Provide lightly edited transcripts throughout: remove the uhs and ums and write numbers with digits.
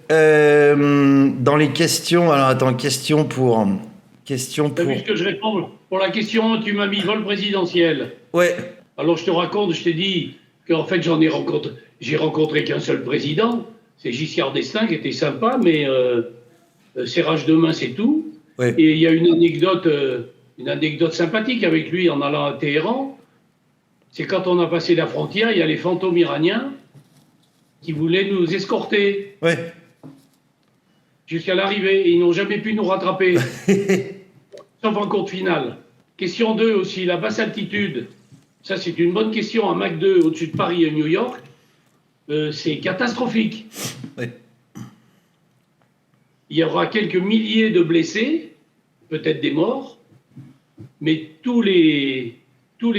Dans les questions, alors attends, question pour. Question T'as vu pour. ce que je réponds? Pour la question, tu m'as mis vol présidentiel. Ouais, Alors je te raconte, je t'ai dit qu'en fait j'ai rencontré qu'un seul président, c'est Giscard d'Estaing qui était sympa, mais serrage de main c'est tout. ouais. Et il y a une anecdote sympathique avec lui en allant à Téhéran. C'est quand on a passé la frontière, il y a les fantômes iraniens qui voulaient nous escorter Ouais. jusqu'à l'arrivée et ils n'ont jamais pu nous rattraper, sauf en courte finale. Question 2 aussi, la basse altitude. Ça, c'est une bonne question à Mach 2 au-dessus de Paris et New York. C'est catastrophique. Ouais. Il y aura quelques milliers de blessés, peut-être des morts, mais tous les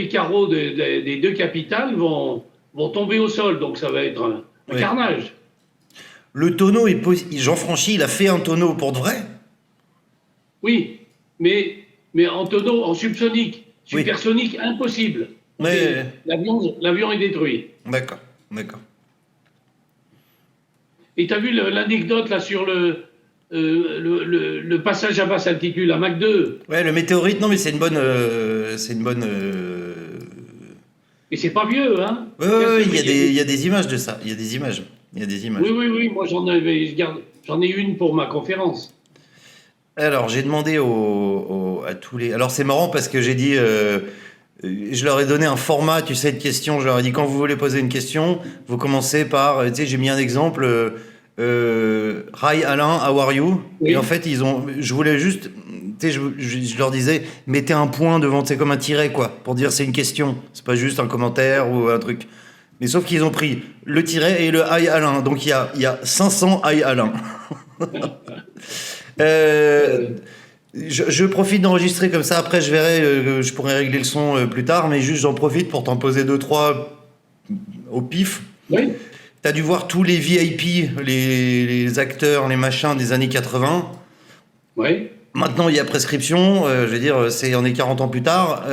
carreaux des deux capitales vont tomber au sol. Donc ça va être un Ouais. carnage. Le tonneau Jean Franchi, il a fait un tonneau pour de vrai? Oui, mais en tonneau, en subsonique. Oui. Supersonique, impossible. Ouais. L'avion est détruit. D'accord, d'accord. Et tu as vu l'anecdote là sur le passage à basse altitude, à Mach 2. Ouais, le météorite, non, mais c'est une bonne. C'est une bonne. Et c'est pas vieux, hein? Ouais, ouais, ouais, il y a des images de ça. Il y a des images. Il y a des images. Oui, moi j'en ai une pour ma conférence. Alors, j'ai demandé à tous les. Alors, c'est marrant parce que j'ai dit. Je leur ai donné un format, tu sais, de questions. Je leur ai dit, quand vous voulez poser une question, vous commencez par. Tu sais, j'ai mis un exemple. Hi Alain, how are you? Oui. Et en fait, je voulais juste. Tu sais, je leur disais, mettez un point devant, c'est comme un tiret, quoi, pour dire c'est une question. C'est pas juste un commentaire ou un truc. Mais sauf qu'ils ont pris le tiret et le Hi Alain. Donc, il y a 500 Hi Alain. Euh, je profite d'enregistrer comme ça. Après, je verrai, je pourrai régler le son plus tard, mais juste j'en profite pour t'en poser deux, trois au pif. Oui. T'as dû voir tous les VIP, les acteurs, les machins des années 80. Oui. Maintenant, il y a prescription. Je veux dire, on est 40 ans plus tard.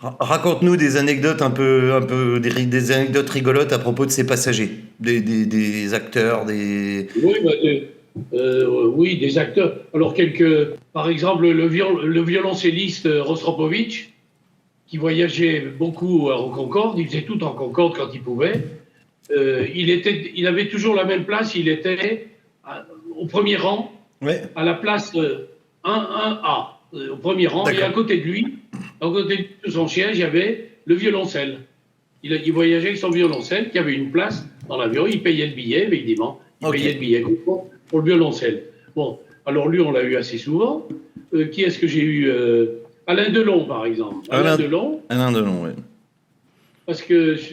Raconte-nous des anecdotes des anecdotes rigolotes à propos de ces passagers, des acteurs, des. Oui, oui, des acteurs. Alors, par exemple, le violoncelliste Rostropovitch, qui voyageait beaucoup en Concorde, il faisait tout en Concorde quand il pouvait. Il avait toujours la même place, il était au premier rang, Ouais. à la place 1A, au premier rang, et à côté de lui, de son siège, il y avait le violoncelle. Il voyageait avec son violoncelle, qui avait une place dans l'avion, il payait le billet, évidemment, payait le billet pour le violoncelle. Bon, alors lui, on l'a eu assez souvent. Qui est-ce que j'ai eu Alain Delon, par exemple. Alain Delon, oui. parce que je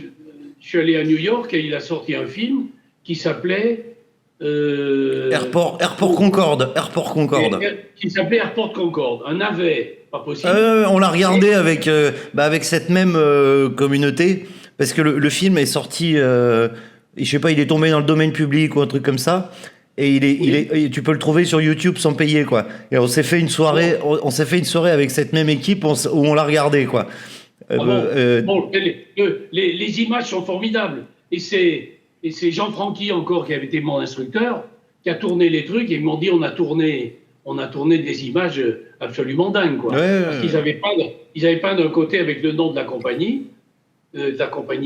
suis allé à New York et il a sorti un film qui s'appelait Airport Concorde. Qui s'appelait Airport Concorde. Un navet, pas possible. On l'a regardé avec cette même communauté, parce que le film est sorti, je sais pas, il est tombé dans le domaine public ou un truc comme ça, et tu peux le trouver sur YouTube sans payer, quoi. Et on s'est fait une soirée, avec cette même équipe où on l'a regardé, quoi. Les images sont formidables. Et c'est Jean Franqui encore qui avait été mon instructeur, qui a tourné les trucs, et ils m'ont dit on a tourné des images absolument dingues, quoi. Parce qu'ils n'avaient pas d'un côté avec le nom de la compagnie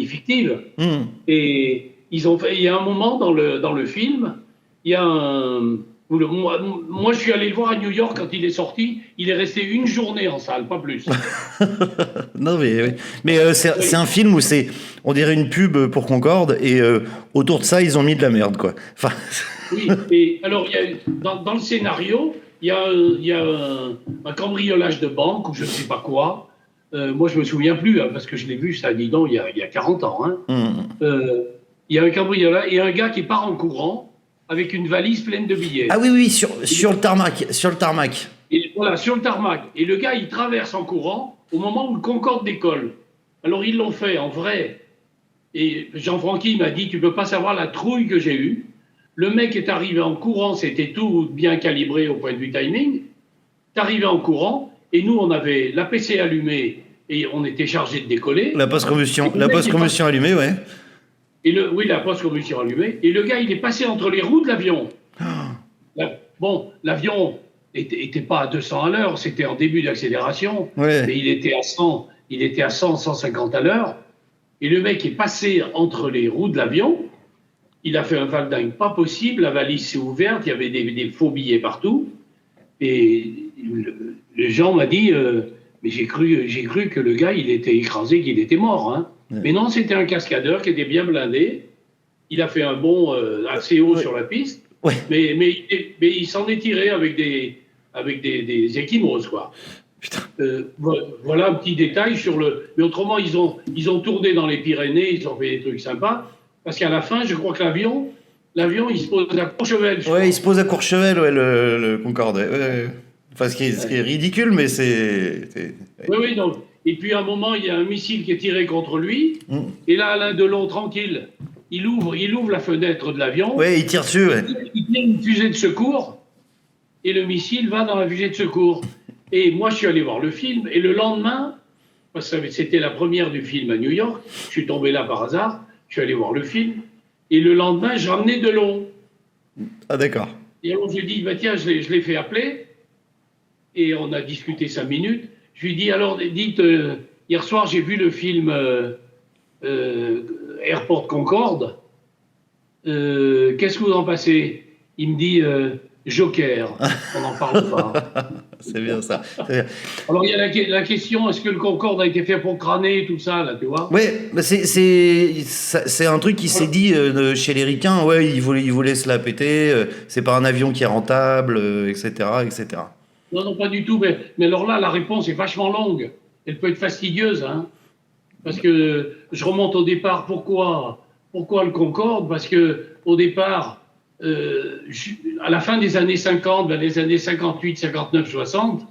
fictive. Et il y a un moment dans le film, il y a moi, je suis allé le voir à New York quand il est sorti. Il est resté une journée en salle, pas plus. Non, mais c'est un film où on dirait une pub pour Concorde, et autour de ça, ils ont mis de la merde, quoi. Enfin... Oui, et alors, dans le scénario, il y a un cambriolage de banque ou je ne sais pas quoi. Moi, je ne me souviens plus, hein, parce que je l'ai vu, ça, dis donc, il y a 40 ans. Hein. Il y a un cambriolage et un gars qui part en courant avec une valise pleine de billets. Ah oui, sur le tarmac. Et voilà, sur le tarmac. Et le gars, il traverse en courant au moment où le Concorde décolle. Alors, ils l'ont fait en vrai. Et Jean Franqui m'a dit, tu ne peux pas savoir la trouille que j'ai eue. Le mec est arrivé en courant, c'était tout bien calibré au point de vue timing. C'est arrivé en courant, et nous, on avait la PC allumée, et on était chargé de décoller. La post-combustion allumée, ouais. Oui, la post-combustion allumée. Et le gars, il est passé entre les roues de l'avion. Bon, l'avion était pas à 200 à l'heure, c'était en début d'accélération, mais il était à 100, 150 à l'heure. Et le mec est passé entre les roues de l'avion. Il a fait un valdingue pas possible. La valise s'est ouverte, il y avait des faux billets partout. Et le gens m'a dit, mais j'ai cru que le gars, il était écrasé, qu'il était mort. Hein. Mais non, c'était un cascadeur qui était bien blindé. Il a fait un bond assez haut sur la piste. Mais il s'en est tiré avec des ecchymoses, quoi. Voilà un petit détail sur le. Mais autrement, ils ont tourné dans les Pyrénées, ils ont fait des trucs sympas. Parce qu'à la fin, je crois que l'avion, il se pose à Courchevel. Ouais, il se pose à Courchevel, le Concorde. Ouais. Enfin, ce qui est ridicule, mais c'est. Oui, non. Et puis à un moment, il y a un missile qui est tiré contre lui. Et là, Alain Delon, tranquille, il ouvre la fenêtre de l'avion. Oui, il tire dessus. Ouais. Il tire une fusée de secours. Et le missile va dans la fusée de secours. Et moi, je suis allé voir le film. Et le lendemain, parce que c'était la première du film à New York, je suis tombé là par hasard. Je suis allé voir le film. Et le lendemain, j'ai ramené Delon. Ah, d'accord. Et alors, j'ai dit, bah, tiens, je l'ai fait appeler. Et on a discuté 5 minutes. Je lui ai dit, alors, dites, hier soir, j'ai vu le film Airport Concorde. Qu'est-ce que vous en pensez? Il me dit, Joker. On n'en parle pas. C'est bien ça. Bien. Alors, il y a la question, est-ce que le Concorde a été fait pour crâner, tout ça, là, tu vois? Oui, c'est un truc qui s'est dit chez les ricains. Ouais, ils voulaient se la péter. C'est pas un avion qui est rentable, etc., etc. Non, pas du tout. Mais alors là, la réponse est vachement longue. Elle peut être fastidieuse, hein. Parce que je remonte au départ. Pourquoi le Concorde? Parce que au départ, à la fin des années 50, les années 58, 59, 60,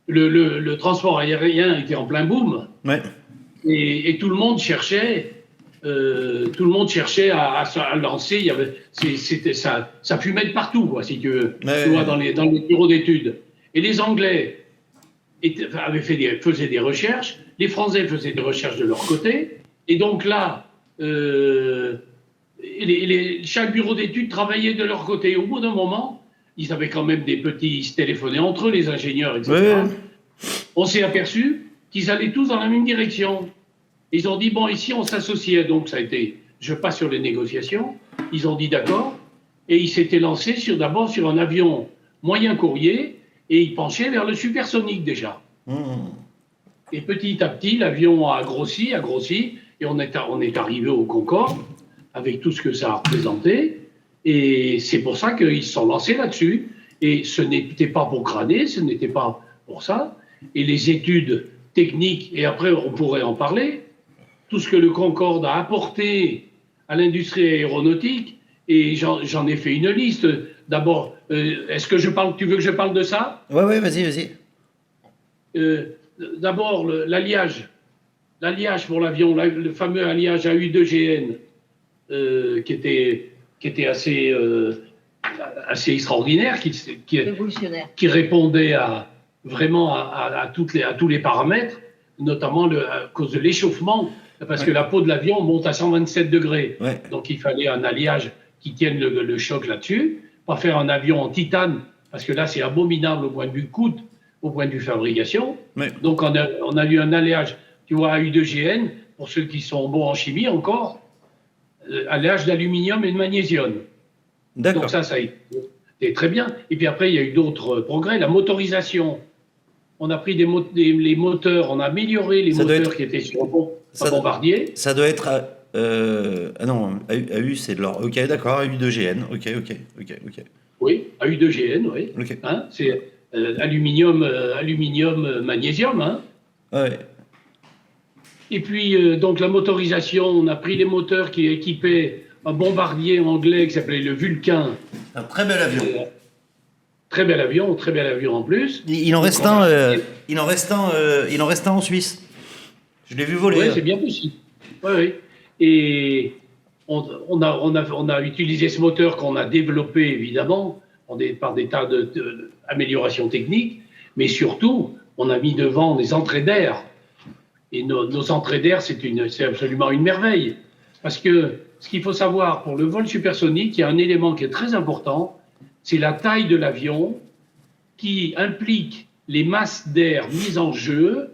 le transport aérien était en plein boom. Ouais. Et tout le monde cherchait. À lancer. Il y avait, ça fumait de partout, quoi, si tu veux. Tu vois, dans les bureaux d'études. Et les Anglais faisaient des recherches, les Français faisaient des recherches de leur côté, et donc là, chaque bureau d'études travaillait de leur côté. Au bout d'un moment, ils avaient quand même ils se téléphonaient entre eux, les ingénieurs, etc. Ouais. On s'est aperçu qu'ils allaient tous dans la même direction. Ils ont dit, bon, ici, on s'associait. Donc, ça a été, je passe sur les négociations. Ils ont dit d'accord, et ils s'étaient lancés d'abord sur un avion moyen courrier, et il penchait vers le supersonique déjà. Et petit à petit, l'avion a grossi, et on est arrivé au Concorde, avec tout ce que ça a représenté. Et c'est pour ça qu'ils se sont lancés là-dessus. Et ce n'était pas pour crâner, ce n'était pas pour ça. Et les études techniques, et après on pourrait en parler, tout ce que le Concorde a apporté à l'industrie aéronautique, et j'en ai fait une liste. D'abord, est-ce que tu veux que je parle de ça? Ouais, vas-y. D'abord, l'alliage pour l'avion, le fameux alliage AU2GN, qui était assez extraordinaire, qui répondait vraiment à tous les paramètres, notamment à cause de l'échauffement, parce que la peau de l'avion monte à 127 degrés. Ouais. Donc il fallait un alliage qui tienne le choc là-dessus. Pas faire un avion en titane, parce que là, c'est abominable au point de vue coût, au point de vue fabrication. Oui. Donc, on a eu un alliage, tu vois, AU2GN, pour ceux qui sont bons en chimie encore, alliage d'aluminium et de magnésium. D'accord. Donc, ça a été très bien. Et puis après, il y a eu d'autres progrès. La motorisation. On a pris les moteurs, on a amélioré les moteurs qui étaient sur Bombardier. Ça doit être... ah non, AU c'est de l'or. Ok, d'accord, AU2GN. Ok. Oui, AU2GN, oui. Okay. Hein, c'est aluminium, magnésium. Hein. Ouais. Et puis, donc la motorisation, on a pris les moteurs qui équipaient un bombardier anglais qui s'appelait le Vulcain. Un très bel avion. Très bel avion en plus. Il en reste un en Suisse. Je l'ai vu voler. Oui, c'est bien possible. Oui. Et on a utilisé ce moteur qu'on a développé, évidemment, par des tas d'améliorations techniques, mais surtout, on a mis devant des entrées d'air. Et nos entrées d'air, c'est absolument une merveille. Parce que ce qu'il faut savoir pour le vol supersonique, il y a un élément qui est très important, c'est la taille de l'avion qui implique les masses d'air mises en jeu,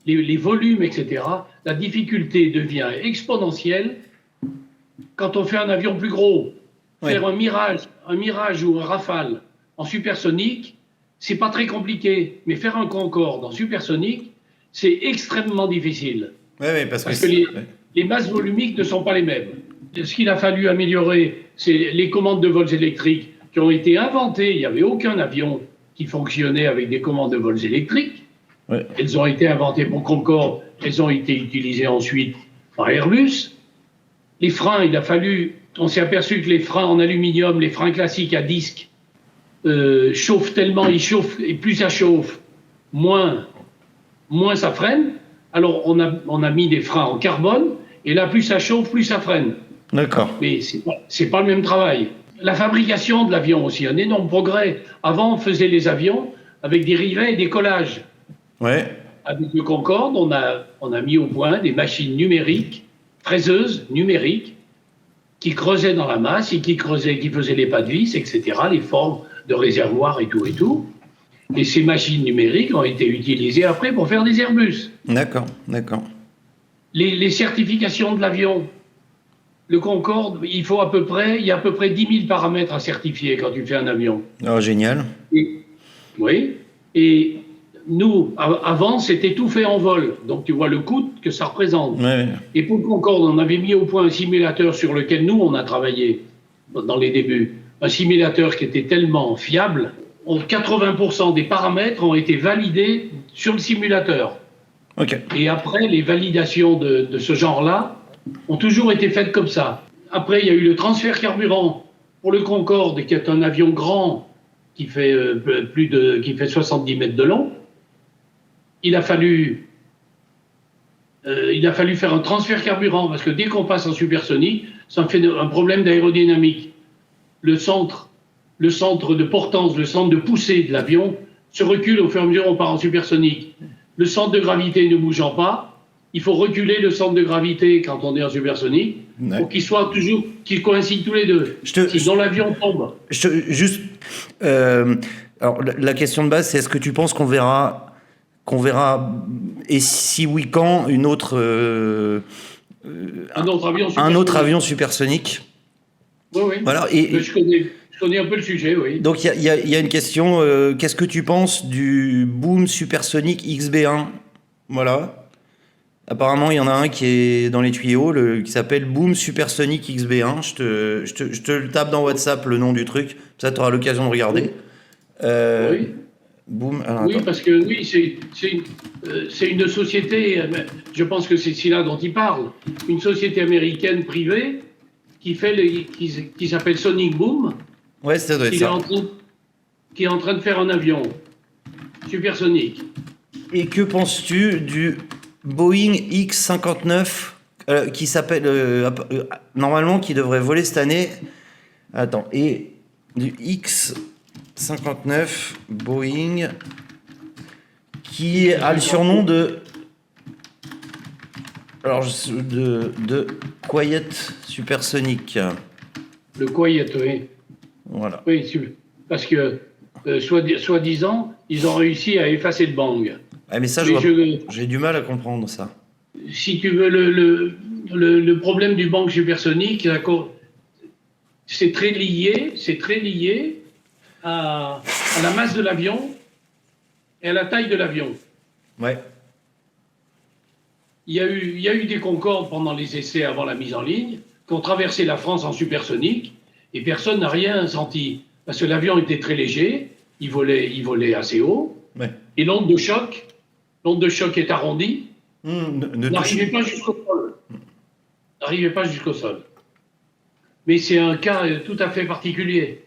les volumes, etc. La difficulté devient exponentielle quand on fait un avion plus gros. Oui. Faire un Mirage ou un Rafale en supersonique, c'est pas très compliqué. Mais faire un Concorde en supersonique, c'est extrêmement difficile. Oui, parce que les masses volumiques ne sont pas les mêmes. Ce qu'il a fallu améliorer, c'est les commandes de vols électriques qui ont été inventées. Il n'y avait aucun avion qui fonctionnait avec des commandes de vols électriques. Oui. Elles ont été inventées pour Concorde, elles ont été utilisées ensuite par Airbus. Les freins, on s'est aperçu que les freins en aluminium, les freins classiques à disque, chauffent tellement, ils chauffent, et plus ça chauffe, moins ça freine. Alors on a mis des freins en carbone, et là plus ça chauffe, plus ça freine. D'accord. Mais c'est pas le même travail. La fabrication de l'avion aussi, un énorme progrès. Avant, on faisait les avions avec des rivets et des collages. Ouais. Avec le Concorde, on a mis au point des machines numériques, fraiseuses numériques, qui creusaient dans la masse et qui faisaient les pas de vis, etc., les formes de réservoirs et tout. Et ces machines numériques ont été utilisées après pour faire des Airbus. D'accord. Les certifications de l'avion. Le Concorde, il y a à peu près 10 000 paramètres à certifier quand tu fais un avion. Oh, génial. Oui. Et nous, avant, c'était tout fait en vol. Donc, tu vois le coût que ça représente. Ouais. Et pour le Concorde, on avait mis au point un simulateur sur lequel nous, on a travaillé dans les débuts. Un simulateur qui était tellement fiable, 80% des paramètres ont été validés sur le simulateur. Okay. Et après, les validations de ce genre-là ont toujours été faites comme ça. Après, il y a eu le transfert carburant pour le Concorde, qui est un avion grand qui fait 70 mètres de long. Il a fallu faire un transfert carburant parce que dès qu'on passe en supersonique, ça fait un problème d'aérodynamique. Le centre de portance, le centre de poussée de l'avion se recule au fur et à mesure où on part en supersonique. Le centre de gravité ne bougeant pas, il faut reculer le centre de gravité quand on est en supersonique pour qu'ils coïncident tous les deux. Sinon l'avion tombe. Alors la question de base, c'est est-ce que tu penses qu'on verra, et si oui, quand, un autre avion supersonique? Oui. Voilà, je connais un peu le sujet, oui. Donc il y a une question, qu'est-ce que tu penses du boom supersonique XB1? Voilà. Apparemment, il y en a un qui est dans les tuyaux, qui s'appelle Boom Supersonic XB1. Je te le tape dans WhatsApp, le nom du truc. Ça, tu auras l'occasion de regarder. Oui. Boom. Alors, oui, parce que c'est une société, je pense que c'est celui-là dont il parle, une société américaine privée qui s'appelle Sonic Boom. Ouais, ça doit être ça. Qui est en train de faire un avion supersonique. Et que penses-tu du Boeing X-59 qui s'appelle normalement qui devrait voler cette année? Attends, et du X-59 Boeing qui a le surnom de Quiet Supersonic. Le Quiet, oui. Voilà. Oui, parce que soi-disant, ils ont réussi à effacer le bang. Ah, mais ça, j'ai du mal à comprendre ça. Si tu veux, le problème du bang supersonique, c'est très lié à la masse de l'avion et à la taille de l'avion. Ouais. Il y a eu des Concorde pendant les essais avant la mise en ligne qui ont traversé la France en supersonique et personne n'a rien senti parce que l'avion était très léger, il volait assez haut. Ouais. Et l'onde de choc est arrondie, n'arrivait pas jusqu'au sol. Mais c'est un cas tout à fait particulier.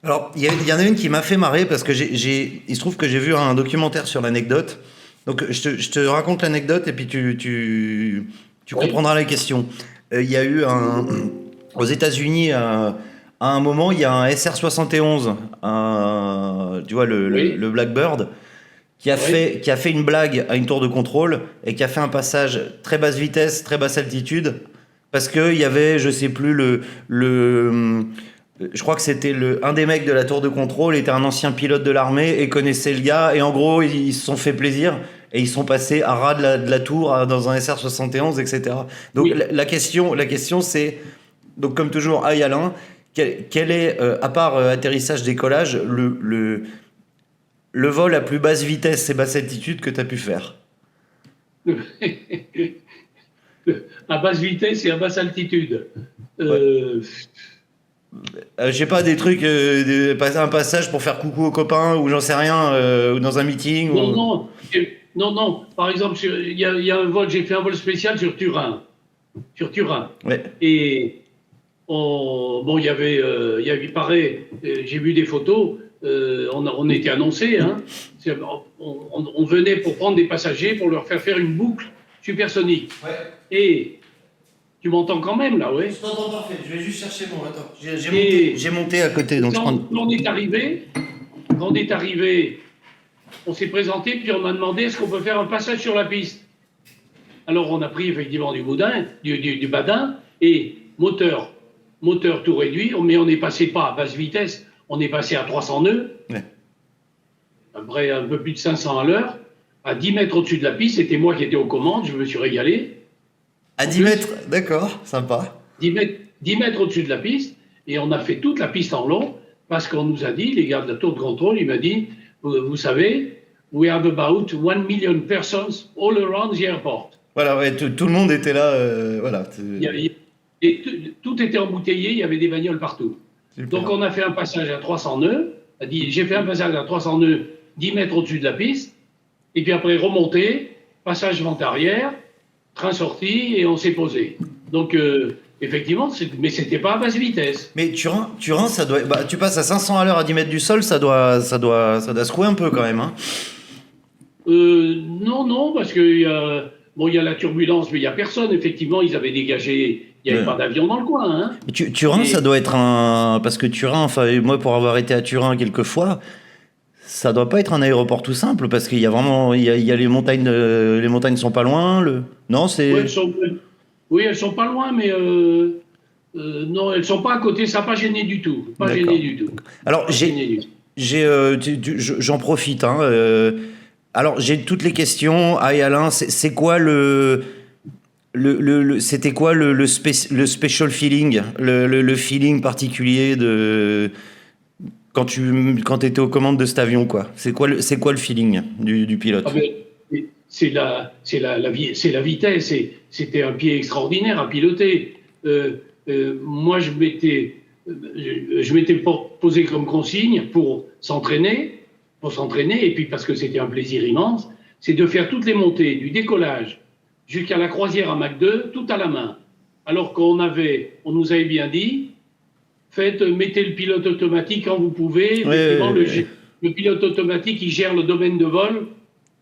Alors, il y en a une qui m'a fait marrer parce que il se trouve que j'ai vu un documentaire sur l'anecdote. Donc, je te raconte l'anecdote et puis tu comprendras la question. Il y a eu aux États-Unis, à un moment, il y a un SR-71, tu vois, le Blackbird, qui a fait une blague à une tour de contrôle et qui a fait un passage très basse vitesse, très basse altitude, Parce qu'il y avait, je sais plus, je crois que c'était un des mecs de la tour de contrôle était un ancien pilote de l'armée et connaissait le gars. Et en gros, ils se sont fait plaisir et ils sont passés à ras de la tour dans un SR-71, etc. Donc Oui. la question c'est, donc comme toujours, aïe Alain, quel est, à part atterrissage, décollage, le vol à plus basse vitesse et basse altitude que tu as pu faire? À basse vitesse et à basse altitude. Ouais. Je sais pas, des trucs, un passage pour faire coucou aux copains ou j'en sais rien, ou dans un meeting. Non. Par exemple, il y a un vol, j'ai fait un vol spécial sur Turin. Ouais. Et il y avait, il paraît, j'ai vu des photos, on était annoncés, hein. On venait pour prendre des passagers pour leur faire une boucle supersonique. Ouais. Et tu m'entends quand même là, oui? Je t'entends parfait, je vais juste chercher mon. Attends, j'ai monté à côté. Donc quand on est arrivé, on s'est présenté, puis on a demandé est-ce qu'on peut faire un passage sur la piste. Alors on a pris effectivement du badin, et moteur tout réduit, mais on n'est passé pas à basse vitesse, on est passé à 300 nœuds, ouais. Après un peu plus de 500 à l'heure, à 10 mètres au-dessus de la piste, c'était moi qui étais aux commandes, je me suis régalé. À 10 mètres, d'accord, sympa. 10 mètres au-dessus de la piste, et on a fait toute la piste en long, parce qu'on nous a dit, les gars de la tour de contrôle, il m'a dit, vous savez, we have about 1 million persons all around the airport. Voilà, ouais, tout le monde était là, voilà. Et tout était embouteillé, il y avait des bagnoles partout. Super. Donc on a fait un passage à 300 nœuds, j'ai fait un passage à 300 nœuds, 10 mètres au-dessus de la piste, et puis après remonter, passage vent-arrière, train sorti, et on s'est posé. Donc effectivement, mais c'était pas à basse vitesse. Mais Turin, ça doit, tu passes à 500 à l'heure à 10 mètres du sol, ça doit secouer un peu quand même, hein. Non, parce que il y a la turbulence, mais il y a personne. Effectivement, ils avaient dégagé. Il n'y avait pas d'avion dans le coin, hein. Turin, ça doit être parce que Turin, enfin moi pour avoir été à Turin quelques fois, ça doit pas être un aéroport tout simple parce qu'il y a vraiment, il y a les montagnes sont pas loin. Non, c'est. Oui, elles sont pas loin, mais non, elles sont pas à côté. Ça n'a pas gêné du tout. Pas gêné du tout. Alors j'en profite, hein. Alors j'ai toutes les questions. Alain, c'est quoi c'était quoi le special feeling, le feeling particulier de quand t'étais aux commandes de cet avion, quoi? C'est quoi le feeling du pilote? C'est la vitesse. C'était un pied extraordinaire à piloter. Moi, je m'étais posé comme consigne pour s'entraîner, et puis parce que c'était un plaisir immense, c'est de faire toutes les montées, du décollage jusqu'à la croisière à Mach 2, tout à la main. Alors qu'on nous avait bien dit, mettez le pilote automatique quand vous pouvez. Le pilote automatique, il gère le domaine de vol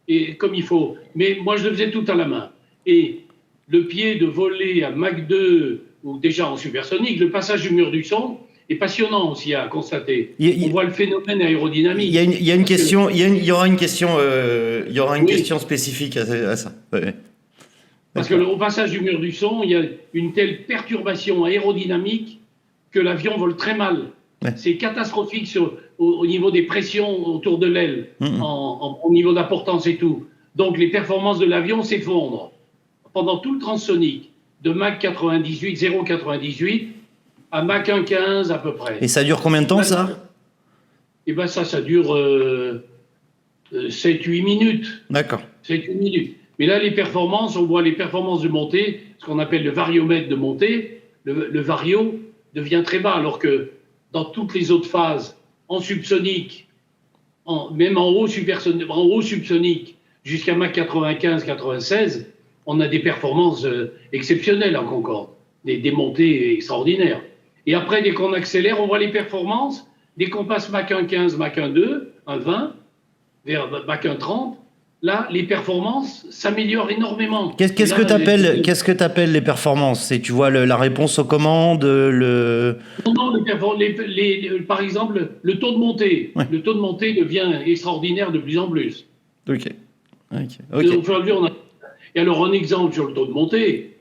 et comme il faut. Mais moi, je le faisais tout à la main. Et le pied de voler à Mach 2, ou déjà en supersonique, le passage du mur du son, est passionnant aussi à constater. On voit le phénomène aérodynamique. Il y a une question, il y aura une question spécifique à ça. Ouais. Parce qu'au passage du mur du son, il y a une telle perturbation aérodynamique que l'avion vole très mal. Ouais. C'est catastrophique au niveau des pressions autour de l'aile, au niveau d'importance et tout. Donc les performances de l'avion s'effondrent. Pendant tout le transonique, de Mach 98, 0,98 à Mach 1,15 à peu près. Et ça dure combien de temps, ça? Eh bien ça dure 7-8 minutes. D'accord. 7-8 minutes. Mais là, les performances, on voit les performances de montée, ce qu'on appelle le variomètre de montée, le vario devient très bas, alors que dans toutes les autres phases, en subsonique, même en haut subsonique, jusqu'à Mach 95-96, on a des performances exceptionnelles en Concorde, des montées extraordinaires. Et après, dès qu'on accélère, on voit les performances, dès qu'on passe Mach 1,15, Mach 1,2, 1,20, vers Mach 1,30, là, les performances s'améliorent énormément. Qu'est-ce que tu appelles les performances? C'est, tu vois, la réponse aux commandes, Non, par exemple, le taux de montée. Ouais. Le taux de montée devient extraordinaire de plus en plus. Ok. Aujourd'hui, et alors, un exemple sur le taux de montée.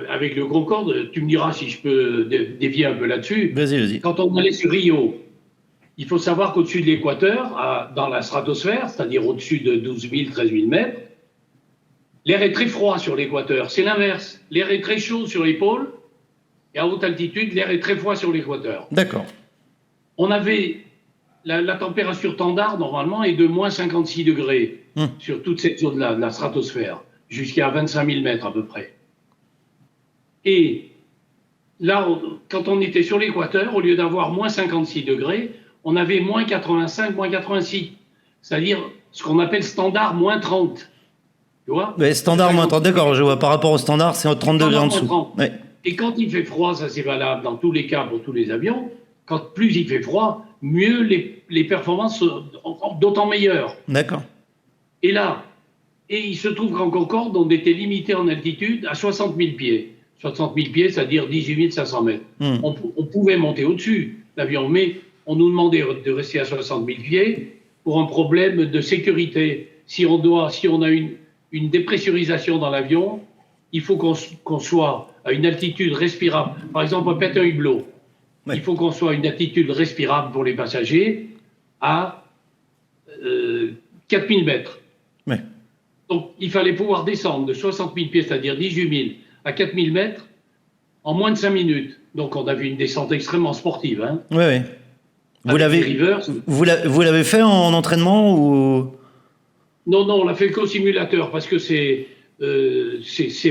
avec le Concorde, tu me diras si je peux dévier un peu là-dessus. Vas-y. Quand on allait sur Rio, il faut savoir qu'au-dessus de l'équateur, dans la stratosphère, c'est-à-dire au-dessus de 12 000, 13 000 mètres, l'air est très froid sur l'équateur. C'est l'inverse. L'air est très chaud sur les pôles, et à haute altitude, l'air est très froid sur l'équateur. D'accord. On avait la température standard, normalement, est de moins 56 degrés sur toute cette zone-là, de la stratosphère, jusqu'à 25 000 mètres à peu près. Et là, quand on était sur l'équateur, au lieu d'avoir moins 56 degrés, on avait moins 85, moins 86. C'est-à-dire ce qu'on appelle standard moins 30. Tu vois ? Mais standard moins 30, d'accord, je vois. Par rapport au standard, c'est 30 degrés en dessous. Ouais. Et quand il fait froid, ça c'est valable dans tous les cas pour tous les avions, quand plus il fait froid, mieux les performances sont d'autant meilleures. D'accord. Et là, il se trouve qu'en Concorde, on était limité en altitude à 60 000 pieds. 60 000 pieds, c'est-à-dire 18 500 mètres. On pouvait monter au-dessus, l'avion, mais on nous demandait de rester à 60 000 pieds pour un problème de sécurité. Si on a une dépressurisation dans l'avion, il faut qu'on soit à une altitude respirable. Par exemple, un pétain hublot. Ouais. Il faut qu'on soit à une altitude respirable pour les passagers à 4000 mètres. Ouais. Donc, il fallait pouvoir descendre de 60 000 pieds, c'est-à-dire 18 000, à 4000 mètres en moins de 5 minutes. Donc, on a vu une descente extrêmement sportive. Hein. Oui. Vous l'avez fait en entraînement ou... Non, on l'a fait qu'au simulateur parce que c'est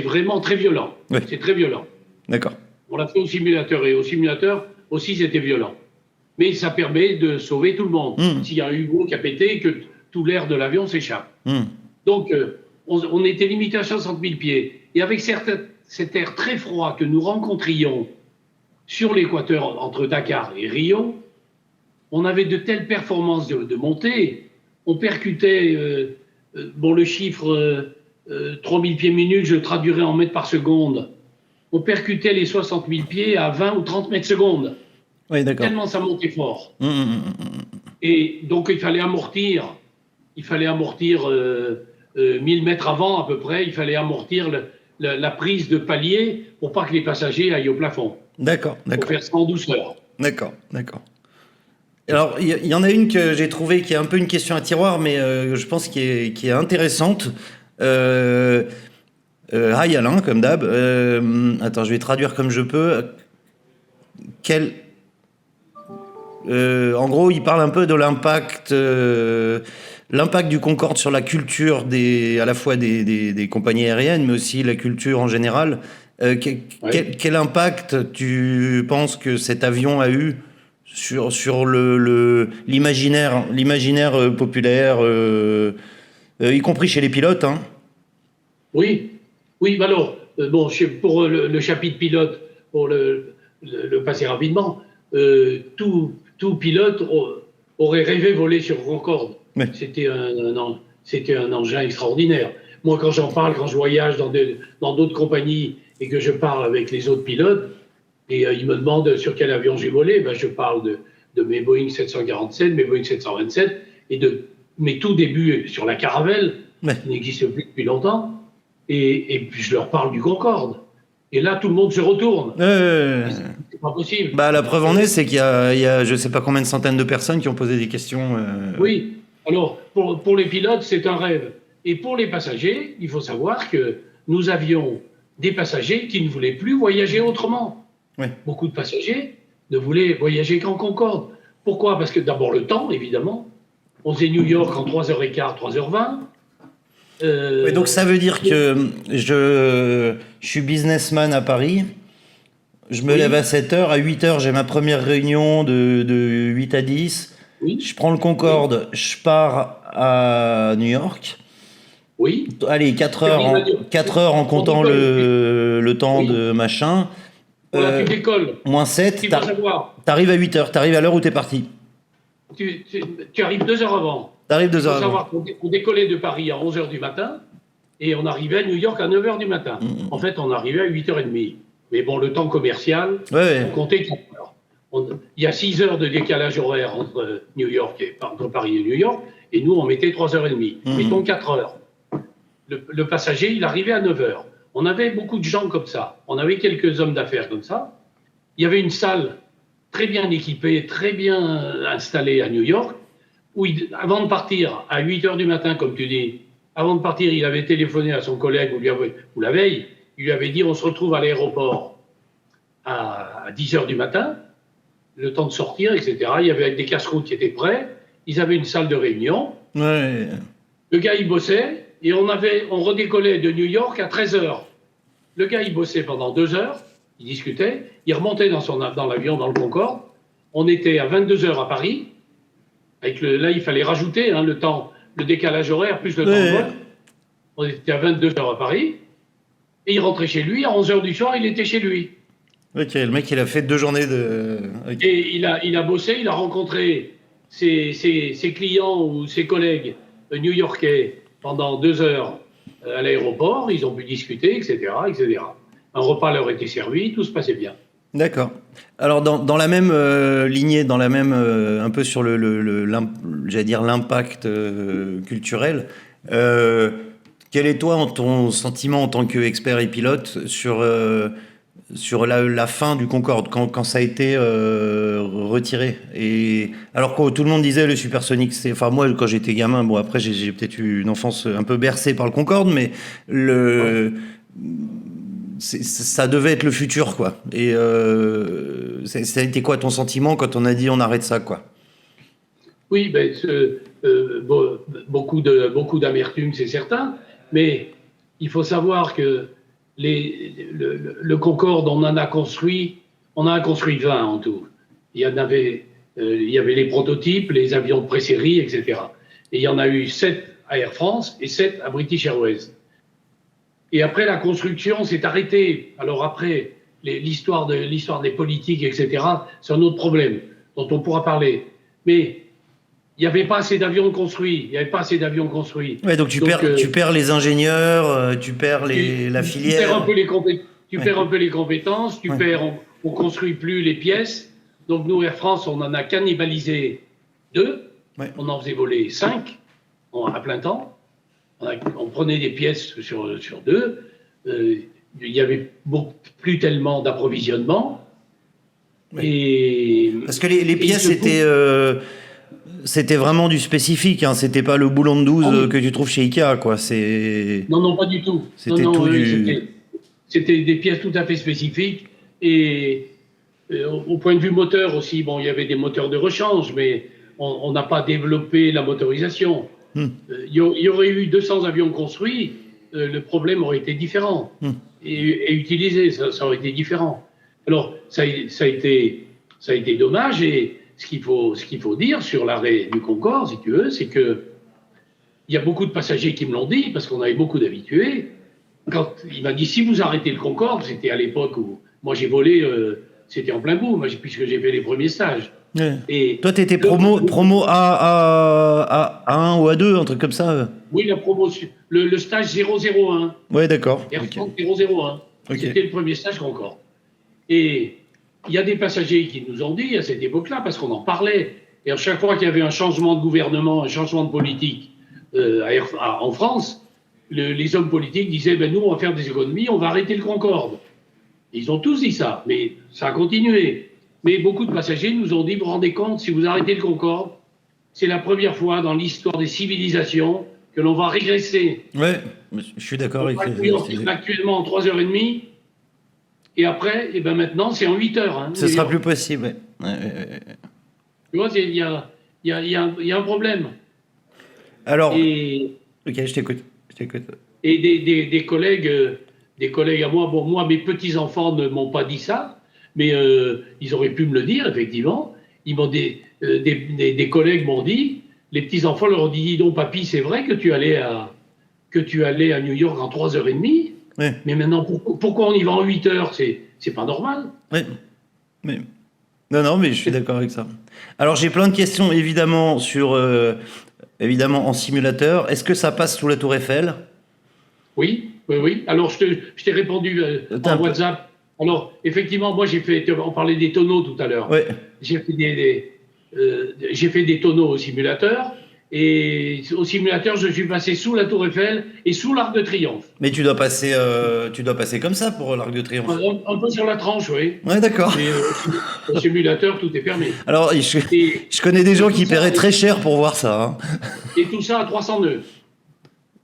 vraiment très violent. Oui. C'est très violent. D'accord. On l'a fait au simulateur et au simulateur aussi c'était violent. Mais ça permet de sauver tout le monde. S'il y a un hublot qui a pété, que tout l'air de l'avion s'échappe. Donc, on était limité à 60 000 pieds. Et avec cet air très froid que nous rencontrions sur l'équateur entre Dakar et Rio, on avait de telles performances de montée. On percutait, le chiffre 3000 pieds minutes, je le traduirais en mètres par seconde. On percutait les 60 000 pieds à 20 ou 30 mètres seconde. Oui, d'accord. Tellement ça montait fort. Et donc, il fallait amortir 1000 mètres avant, à peu près, il fallait amortir la prise de palier pour pas que les passagers aillent au plafond. D'accord. Pour faire ça en douceur. D'accord. Alors, il y en a une que j'ai trouvée qui est un peu une question à tiroir, mais je pense qui est intéressante. Hi Alain, comme d'hab. Attends, je vais traduire comme je peux. En gros, il parle un peu de l'impact du Concorde sur la culture à la fois des compagnies aériennes, mais aussi la culture en général. Quel impact tu penses que cet avion a eu sur l'imaginaire populaire, y compris chez les pilotes, hein? Oui, alors, pour le chapitre pilote, pour le passer rapidement, tout pilote aurait rêvé voler sur Concorde. Oui. C'était un engin extraordinaire. Moi, quand j'en parle, quand je voyage dans d'autres compagnies et que je parle avec les autres pilotes, et ils me demandent sur quel avion j'ai volé, je parle de mes Boeing 747, mes Boeing 727, et de mes tout débuts sur la Caravelle, qui n'existe plus depuis longtemps, et puis je leur parle du Concorde. Et là, tout le monde se retourne. C'est pas possible. La preuve en est, c'est qu'il y a je ne sais pas combien de centaines de personnes qui ont posé des questions. Oui. Alors, pour les pilotes, c'est un rêve. Et pour les passagers, il faut savoir que nous avions des passagers qui ne voulaient plus voyager autrement. Oui. Beaucoup de passagers ne voulaient voyager qu'en Concorde. Pourquoi ? Parce que d'abord le temps, évidemment. On faisait New York en 3h15, 3h20. Oui, donc ça veut dire que je suis businessman à Paris. Je me lève à 7h. À 8h, j'ai ma première réunion de 8 à 10. Oui. Je prends le Concorde, je pars à New York. Oui. Allez, 4 heures en comptant le temps de machin. Voilà, tu décolles. Moins 7, t'arrives à 8h, t'arrives à l'heure où t'es parti. Tu arrives 2 heures avant. T'arrives 2 heures avant. Il faut savoir qu'on décollait de Paris à 11h du matin et on arrivait à New York à 9h du matin. En fait, on arrivait à 8h30. Mais bon, le temps commercial, on comptait 4 heures. Il y a 6 heures de décalage horaire entre Paris et New York, et nous, on mettait 3h30. Mettons 4 heures. Le passager, il arrivait à 9h. On avait beaucoup de gens comme ça. On avait quelques hommes d'affaires comme ça. Il y avait une salle très bien équipée, très bien installée à New York, où avant de partir, à 8 h du matin, comme tu dis, avant de partir, il avait téléphoné à son collègue, ou la veille, il lui avait dit, on se retrouve à l'aéroport à 10 h du matin, le temps de sortir, etc. Il y avait des casse-routes qui étaient prêts, ils avaient une salle de réunion. Ouais. Le gars, il bossait, et on redécollait de New York à 13 h. Le gars, il bossait pendant 2 heures, il discutait, il remontait dans l'avion, dans le Concorde. On était à 22 h à Paris. Là, il fallait rajouter le temps, le décalage horaire, plus le temps de vol. On était à 22 h à Paris. Et il rentrait chez lui. À 11 h du soir, il était chez lui. Ok, le mec, il a fait 2 journées de... Okay. Et il a bossé, il a rencontré ses clients ou ses collègues new-yorkais pendant 2 heures à l'aéroport. Ils ont pu discuter, etc., etc. Un repas leur était servi, tout se passait bien. D'accord. Alors dans la même lignée, dans la même un peu sur j'allais dire l'impact culturel, quel est toi ton sentiment en tant qu'expert et pilote sur la fin du Concorde quand ça a été retiré, et alors que tout le monde disait le supersonique, enfin moi quand j'étais gamin, bon après j'ai peut-être eu une enfance un peu bercée par le Concorde, mais ça devait être le futur, quoi. Et ça a été quoi ton sentiment quand on a dit on arrête ça, quoi? Oui, beaucoup d'amertume, c'est certain, mais il faut savoir que le Concorde, on en a construit 20 en tout. Il y avait les prototypes, les avions de pré-série, etc. Et il y en a eu 7 à Air France et 7 à British Airways. Et après, la construction s'est arrêtée. Alors après, l'histoire des politiques, etc., c'est un autre problème dont on pourra parler. Mais il n'y avait pas assez d'avions construits. Ouais, donc tu perds les ingénieurs, tu perds la filière. Tu perds un peu les compétences, on construit plus les pièces. Donc nous, Air France, on en a cannibalisé 2. Ouais. On en faisait voler 5 à plein temps. On prenait des pièces sur 2. Il n'y avait plus tellement d'approvisionnement. Oui. Parce que les pièces c'était vraiment du spécifique, hein. C'était pas le boulon de 12 que tu trouves chez Ikea, quoi. Non, pas du tout. C'était des pièces tout à fait spécifiques. Et au point de vue moteur aussi, bon, il y avait des moteurs de rechange, mais on n'a pas développé la motorisation. Il y aurait eu 200 avions construits, le problème aurait été différent. Et utilisé, ça aurait été différent. Alors, ça a été dommage. Et ce qu'il faut dire sur l'arrêt du Concorde, si tu veux, c'est que il y a beaucoup de passagers qui me l'ont dit, parce qu'on avait beaucoup d'habitués. Quand il m'a dit, si vous arrêtez le Concorde, c'était à l'époque où moi j'ai volé, c'était en plein boom, puisque j'ai fait les premiers stages. Ouais. Et toi, tu étais promo A1 ou A2, un truc comme ça? Oui, la promo, le stage 001. Ouais, d'accord. Air France 001. Okay. C'était le premier stage Concorde. Et il y a des passagers qui nous ont dit à cette époque-là, parce qu'on en parlait, et à chaque fois qu'il y avait un changement de gouvernement, un changement de politique en France, les hommes politiques disaient, nous, on va faire des économies, on va arrêter le Concorde. Ils ont tous dit ça, mais ça a continué. Mais beaucoup de passagers nous ont dit, vous vous rendez compte, si vous arrêtez le Concorde, c'est la première fois dans l'histoire des civilisations que l'on va régresser. Ouais, je suis d'accord avec ça. Actuellement en 3h30, et après, maintenant, c'est en 8 heures. Hein, ce sera plus possible. Ouais. Tu vois, il y a un problème. Alors, ok, je t'écoute. Et des collègues à moi, bon, moi, mes petits-enfants ne m'ont pas dit ça, mais ils auraient pu me le dire, effectivement. Des collègues m'ont dit, les petits-enfants leur ont dit, dis donc, papy, c'est vrai que tu allais à New York en 3h30, ouais. Mais maintenant, pourquoi on y va en 8 heures? C'est pas normal. Oui. Mais... Non, mais je suis d'accord avec ça. Alors, j'ai plein de questions, évidemment, évidemment en simulateur. Est-ce que ça passe sous la Tour Eiffel? Oui. Alors, je t'ai répondu en WhatsApp. Alors, effectivement, moi, on parlait des tonneaux tout à l'heure. Ouais. J'ai fait des tonneaux au simulateur. Et au simulateur, je suis passé sous la Tour Eiffel et sous l'Arc de Triomphe. Mais tu dois passer comme ça pour l'Arc de Triomphe. Un peu sur la tranche, oui. Ouais, d'accord. Mais au simulateur, tout est permis. Alors, je connais des gens qui paieraient très cher pour voir ça. Hein. Et tout ça à 300 nœuds.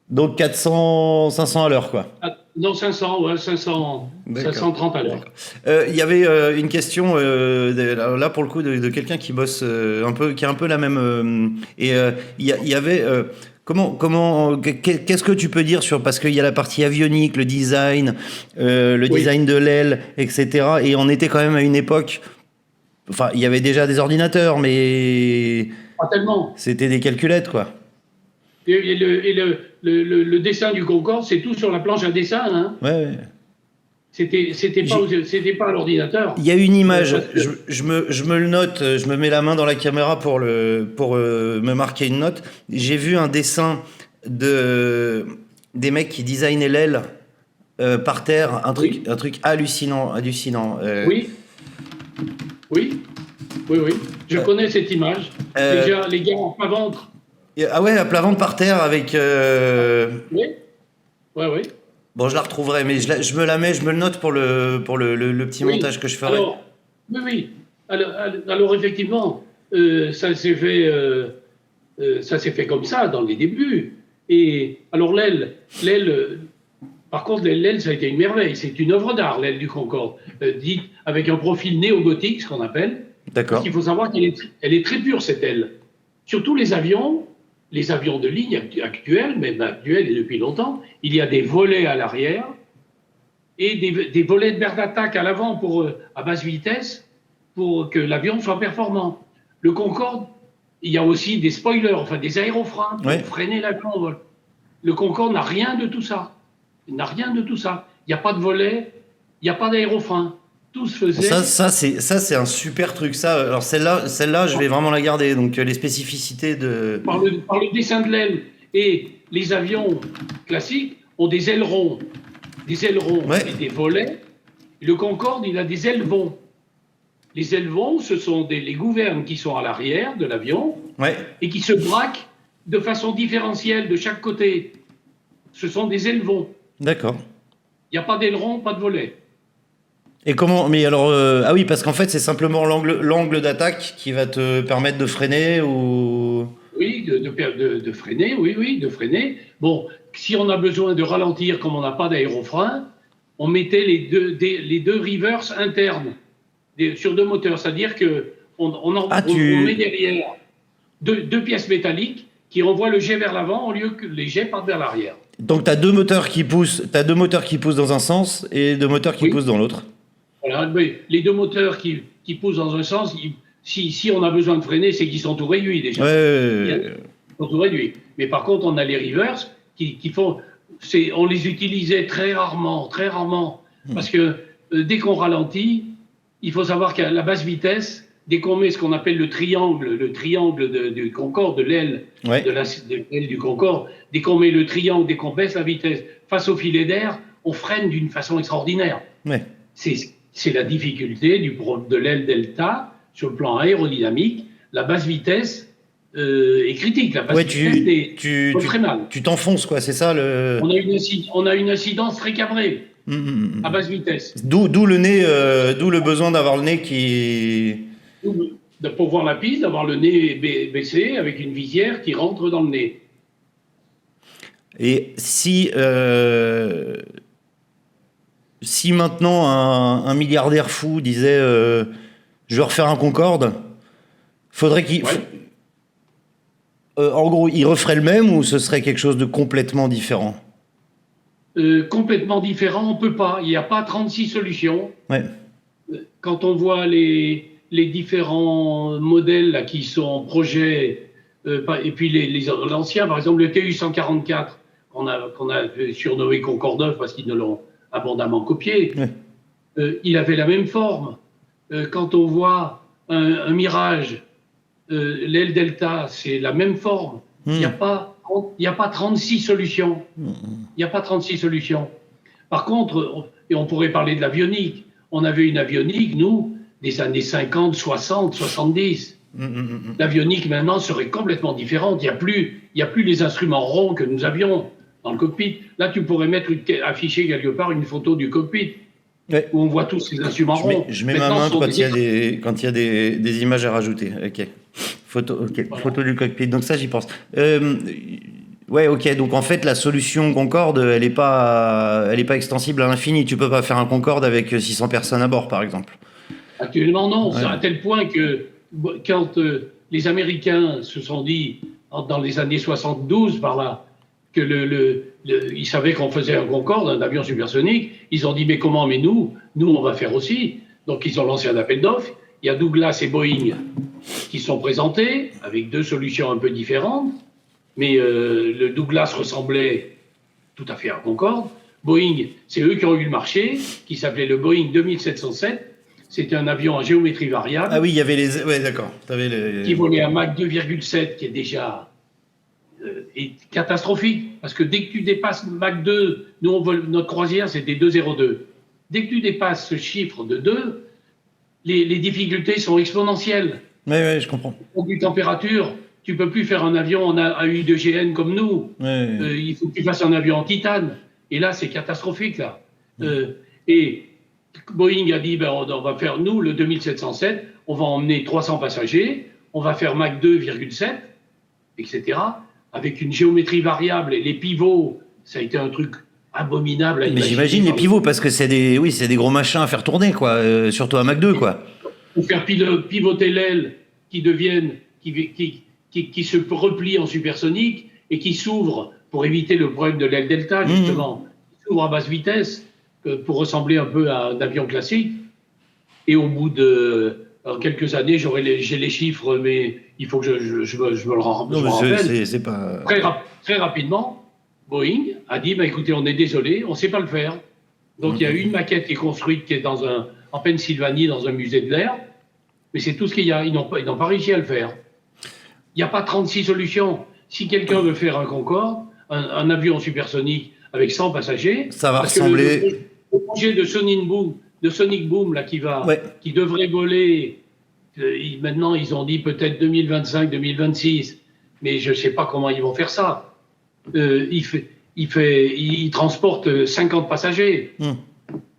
Donc 400, 500 à l'heure, quoi. Non, 500, ouais, 530 à l'heure. Il y avait une question, là pour le coup, de quelqu'un qui bosse qui a un peu la même... il y avait... qu'est-ce que tu peux dire sur... Parce qu'il y a la partie avionique, le design, design de l'aile, etc. Et on était quand même à une époque... Enfin, il y avait déjà des ordinateurs, mais... Pas tellement. C'était des calculettes, quoi. Et le dessin du Concorde, c'est tout sur la planche à dessin. Hein. Ouais. C'était pas à l'ordinateur. Il y a une image, je me le note, je me mets la main dans la caméra pour me marquer une note. J'ai vu un dessin des mecs qui designaient l'aile par terre, un truc hallucinant. Oui. Je connais cette image. Déjà, les gars en plat ventre. Ah ouais, à plat ventre par terre avec... Oui. Bon, je la retrouverai, mais je me le note pour le petit montage que je ferai. Alors, oui. Alors effectivement, ça s'est fait comme ça dans les débuts. Et alors l'aile, par contre, l'aile, ça a été une merveille. C'est une œuvre d'art, l'aile du Concorde, dite avec un profil néo-gothique, ce qu'on appelle. D'accord. Parce qu'il faut savoir qu'elle est très pure, cette aile. Surtout les avions de ligne actuels, même actuels et depuis longtemps, il y a des volets à l'arrière et des volets de berre d'attaque à l'avant à basse vitesse pour que l'avion soit performant. Le Concorde, il y a aussi des spoilers, enfin des aérofreins pour freiner l'avion en vol. Le Concorde n'a rien de tout ça. Il n'a rien de tout ça. Il n'y a pas de volet, il n'y a pas d'aérofrein. Tout se faisait. Ça c'est un super truc. Ça, alors celle-là, je vais vraiment la garder. Donc les spécificités de. Par le dessin de l'aile. Et les avions classiques ont des ailerons et des volets. Et le Concorde, il a des élevons. Les élevons, ce sont les gouvernes qui sont à l'arrière de l'avion et qui se braquent de façon différentielle de chaque côté. Ce sont des élevons. D'accord. Il n'y a pas d'aileron, pas de volet. Et comment... Mais alors... ah oui, parce qu'en fait, c'est simplement l'angle d'attaque qui va te permettre de freiner ou... Oui, de freiner, de freiner. Bon, si on a besoin de ralentir, comme on n'a pas d'aérofrein, on mettait les deux reverse internes sur deux moteurs. C'est-à-dire qu'on met derrière deux pièces métalliques qui renvoient le jet vers l'avant au lieu que les jets partent vers l'arrière. Donc, tu as deux moteurs qui poussent dans un sens et deux moteurs qui poussent dans l'autre. Voilà, mais les deux moteurs qui poussent dans un sens, si on a besoin de freiner, c'est qu'ils sont tout réduits déjà. Ils sont tout réduits. Mais par contre, on a les reverse qui font... on les utilisait très rarement. Parce que dès qu'on ralentit, il faut savoir qu'à la basse vitesse, dès qu'on met ce qu'on appelle le triangle du Concorde, de l'aile de l'aile du Concorde, dès qu'on met le triangle, dès qu'on baisse la vitesse face au filet d'air, on freine d'une façon extraordinaire. Ouais. C'est la difficulté de l'aile delta sur le plan aérodynamique. La basse vitesse est critique. La basse vitesse très mal. Tu t'enfonces, quoi, c'est ça le... On a une incidence très cabrée à basse vitesse. D'où le besoin d'avoir le nez qui... Pour voir la piste, d'avoir le nez baissé avec une visière qui rentre dans le nez. Et si maintenant un milliardaire fou disait je veux refaire un Concorde, faudrait qu'il... en gros, il referait le même ou ce serait quelque chose de complètement différent? Complètement différent, on ne peut pas. Il n'y a pas 36 solutions. Ouais. Quand on voit les différents modèles là, qui sont en projet, et puis l'ancien, par exemple le TU-144, qu'on a surnommé Concorde 9 parce qu'ils ne l'ont abondamment copié, il avait la même forme. Quand on voit un Mirage, l'aile Delta, c'est la même forme. Il n'y a pas 36 solutions. Il n'y a pas 36 solutions. Par contre, et on pourrait parler de l'avionique, on avait une avionique, nous, des années 50, 60, 70. L'avionique maintenant serait complètement différente. Il y a plus les instruments ronds que nous avions dans le cockpit. Là, tu pourrais afficher quelque part une photo du cockpit où on voit tous ces instruments ronds. Je mets ma main quand il y a des images à rajouter. Ok. Photo du cockpit. Donc ça, j'y pense. Ouais, ok. Donc en fait, la solution Concorde, elle est pas extensible à l'infini. Tu peux pas faire un Concorde avec 600 personnes à bord, par exemple. Actuellement, non. Ouais. C'est à tel point que quand les Américains se sont dit, dans les années 72, par là, que ils savaient qu'on faisait un Concorde, un avion supersonique, ils ont dit, mais comment? Mais nous, on va faire aussi. Donc ils ont lancé un appel d'offres. Il y a Douglas et Boeing qui sont présentés avec 2 solutions un peu différentes. Mais le Douglas ressemblait tout à fait à un Concorde. Boeing, c'est eux qui ont eu le marché, qui s'appelait le Boeing 2707. C'était un avion à géométrie variable. Ah oui, il y avait les... Ouais, d'accord. Qui volait à Mach 2,7, qui est déjà catastrophique. Parce que dès que tu dépasses Mach 2, notre croisière, c'était 2,02. Dès que tu dépasses ce chiffre de 2, les difficultés sont exponentielles. Oui, je comprends. Au bout de température, tu ne peux plus faire un avion en AU2GN comme nous. Il faut que tu fasses un avion en titane. Et là, c'est catastrophique, là. Et Boeing a dit, on va faire, nous, le 2707, on va emmener 300 passagers, on va faire Mach 2,7, etc., avec une géométrie variable. Et les pivots, ça a été un truc abominable à imaginer. Mais j'imagine les pivots, parce que c'est des gros machins à faire tourner, quoi, surtout à Mach 2, quoi. Pour faire pivoter l'aile qui se replie en supersonique et qui s'ouvre pour éviter le problème de l'aile delta, justement. Qui s'ouvre à basse vitesse pour ressembler un peu à un avion classique. Et au bout de quelques années, j'ai les chiffres, mais il faut que je me le rappelle. C'est pas... Très rapidement, Boeing a dit, écoutez, on est désolé, on ne sait pas le faire. Donc il y a une maquette qui est construite, qui est en Pennsylvanie, dans un musée de l'air. Mais c'est tout ce qu'il y a. Ils n'ont pas réussi à le faire. Il n'y a pas 36 solutions. Si quelqu'un veut faire un Concorde, un avion supersonique avec 100 passagers, ça va ressembler. Le projet de Sonic Boom là, qui devrait voler, maintenant ils ont dit peut-être 2025, 2026, mais je ne sais pas comment ils vont faire ça. Il transporte 50 passagers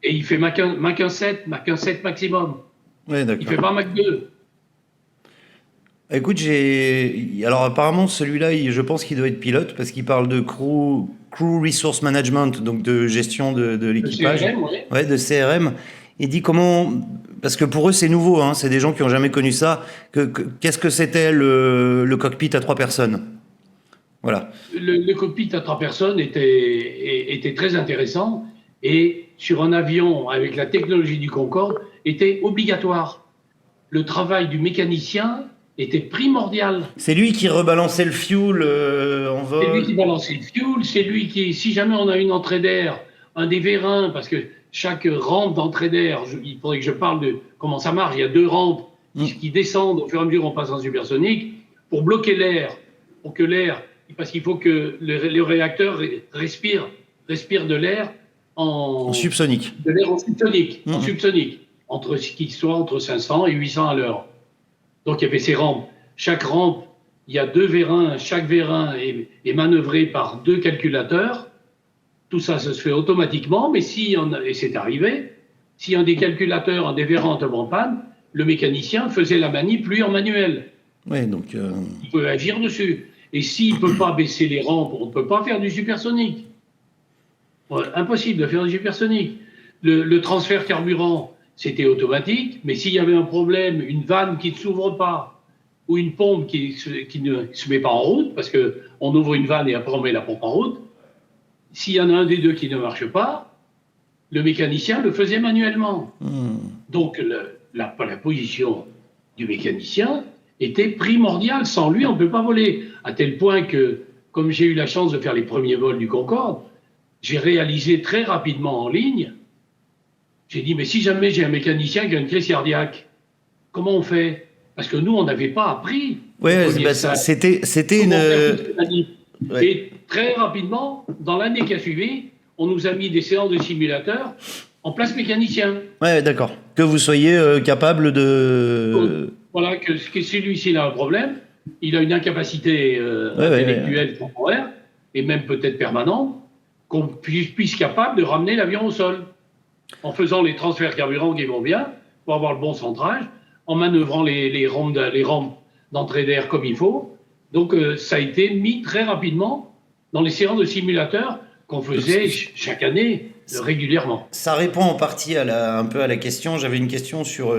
et il fait Mach 1,7 maximum. Ouais, d'accord. Il fait pas Mach 2. Écoute, alors apparemment celui-là, je pense qu'il doit être pilote parce qu'il parle de crew resource management, donc de gestion de l'équipage. De CRM, ouais, de CRM. Il dit comment, parce que pour eux c'est nouveau, hein, c'est des gens qui ont jamais connu ça. Qu'est-ce que c'était le cockpit à 3 personnes? Voilà. Le cockpit à 3 personnes était très intéressant et sur un avion avec la technologie du Concorde était obligatoire. Le travail du mécanicien était primordial. C'est lui qui rebalançait le fuel en vol. C'est lui qui balançait le fuel, c'est lui qui, si jamais on a une entrée d'air, un des vérins, parce que chaque rampe d'entrée d'air, il faudrait que je parle de comment ça marche, il y a 2 rampes qui descendent au fur et à mesure qu'on passe en supersonique, pour bloquer l'air, parce qu'il faut que le réacteur respire de l'air en subsonique. De l'air en subsonique, qui soit entre 500 et 800 à l'heure. Donc il y avait ces rampes. Chaque rampe, il y a 2 vérins. Chaque vérin est manœuvré par 2 calculateurs. Tout ça se fait automatiquement, mais et c'est arrivé, si un des calculateurs, un des vérins tombe en panne, le mécanicien faisait la manip, lui, en manuel. Oui, donc... Il peut agir dessus. Et s'il ne peut pas baisser les rampes, on ne peut pas faire du supersonique. Ouais, impossible de faire du supersonique. Le transfert carburant, c'était automatique, mais s'il y avait un problème, une vanne qui ne s'ouvre pas, ou une pompe qui ne se met pas en route, parce qu'on ouvre une vanne et après on met la pompe en route, s'il y en a un des deux qui ne marche pas, le mécanicien le faisait manuellement. Donc la position du mécanicien était primordiale. Sans lui, on ne peut pas voler. À tel point que, comme j'ai eu la chance de faire les premiers vols du Concorde, j'ai réalisé très rapidement en ligne. J'ai dit, mais si jamais j'ai un mécanicien qui a une crise cardiaque, comment on fait? Parce que nous, on n'avait pas appris. Oui, c'était une... Ouais. Et très rapidement, dans l'année qui a suivi, on nous a mis des séances de simulateurs en place mécanicien. Oui, d'accord. Que vous soyez capable de Voilà, que celui-ci a un problème, il a une incapacité intellectuelle temporaire, et même peut-être permanente, qu'on puisse capable de ramener l'avion au sol, en faisant les transferts carburant qui vont bien, pour avoir le bon centrage, en manœuvrant les rampes d'entrée d'air comme il faut. Donc ça a été mis très rapidement dans les séances de simulateurs qu'on faisait chaque année régulièrement. Ça répond en partie un peu à la question. J'avais une question sur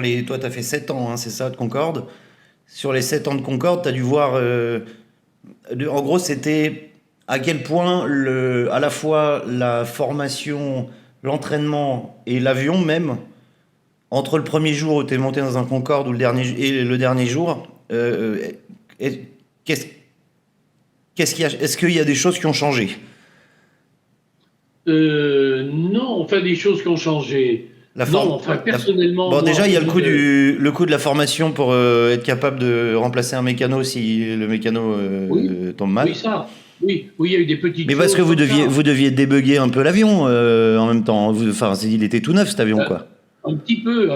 les... Toi, tu as fait 7 ans, hein, c'est ça, de Concorde. Sur les 7 ans de Concorde, tu as dû voir... en gros, c'était à quel point à la fois la formation, l'entraînement et l'avion même, entre le premier jour où tu es monté dans un Concorde et le dernier jour, est-ce qu'il y a des choses qui ont changé ? Non, enfin des choses qui ont changé. Personnellement... Bon, déjà, il y a le coût de la formation pour être capable de remplacer un mécano si le mécano tombe mal. Oui, il y a eu des petites choses. Mais parce que vous deviez débugger un peu l'avion en même temps. Il était tout neuf, cet avion, quoi. Un petit peu,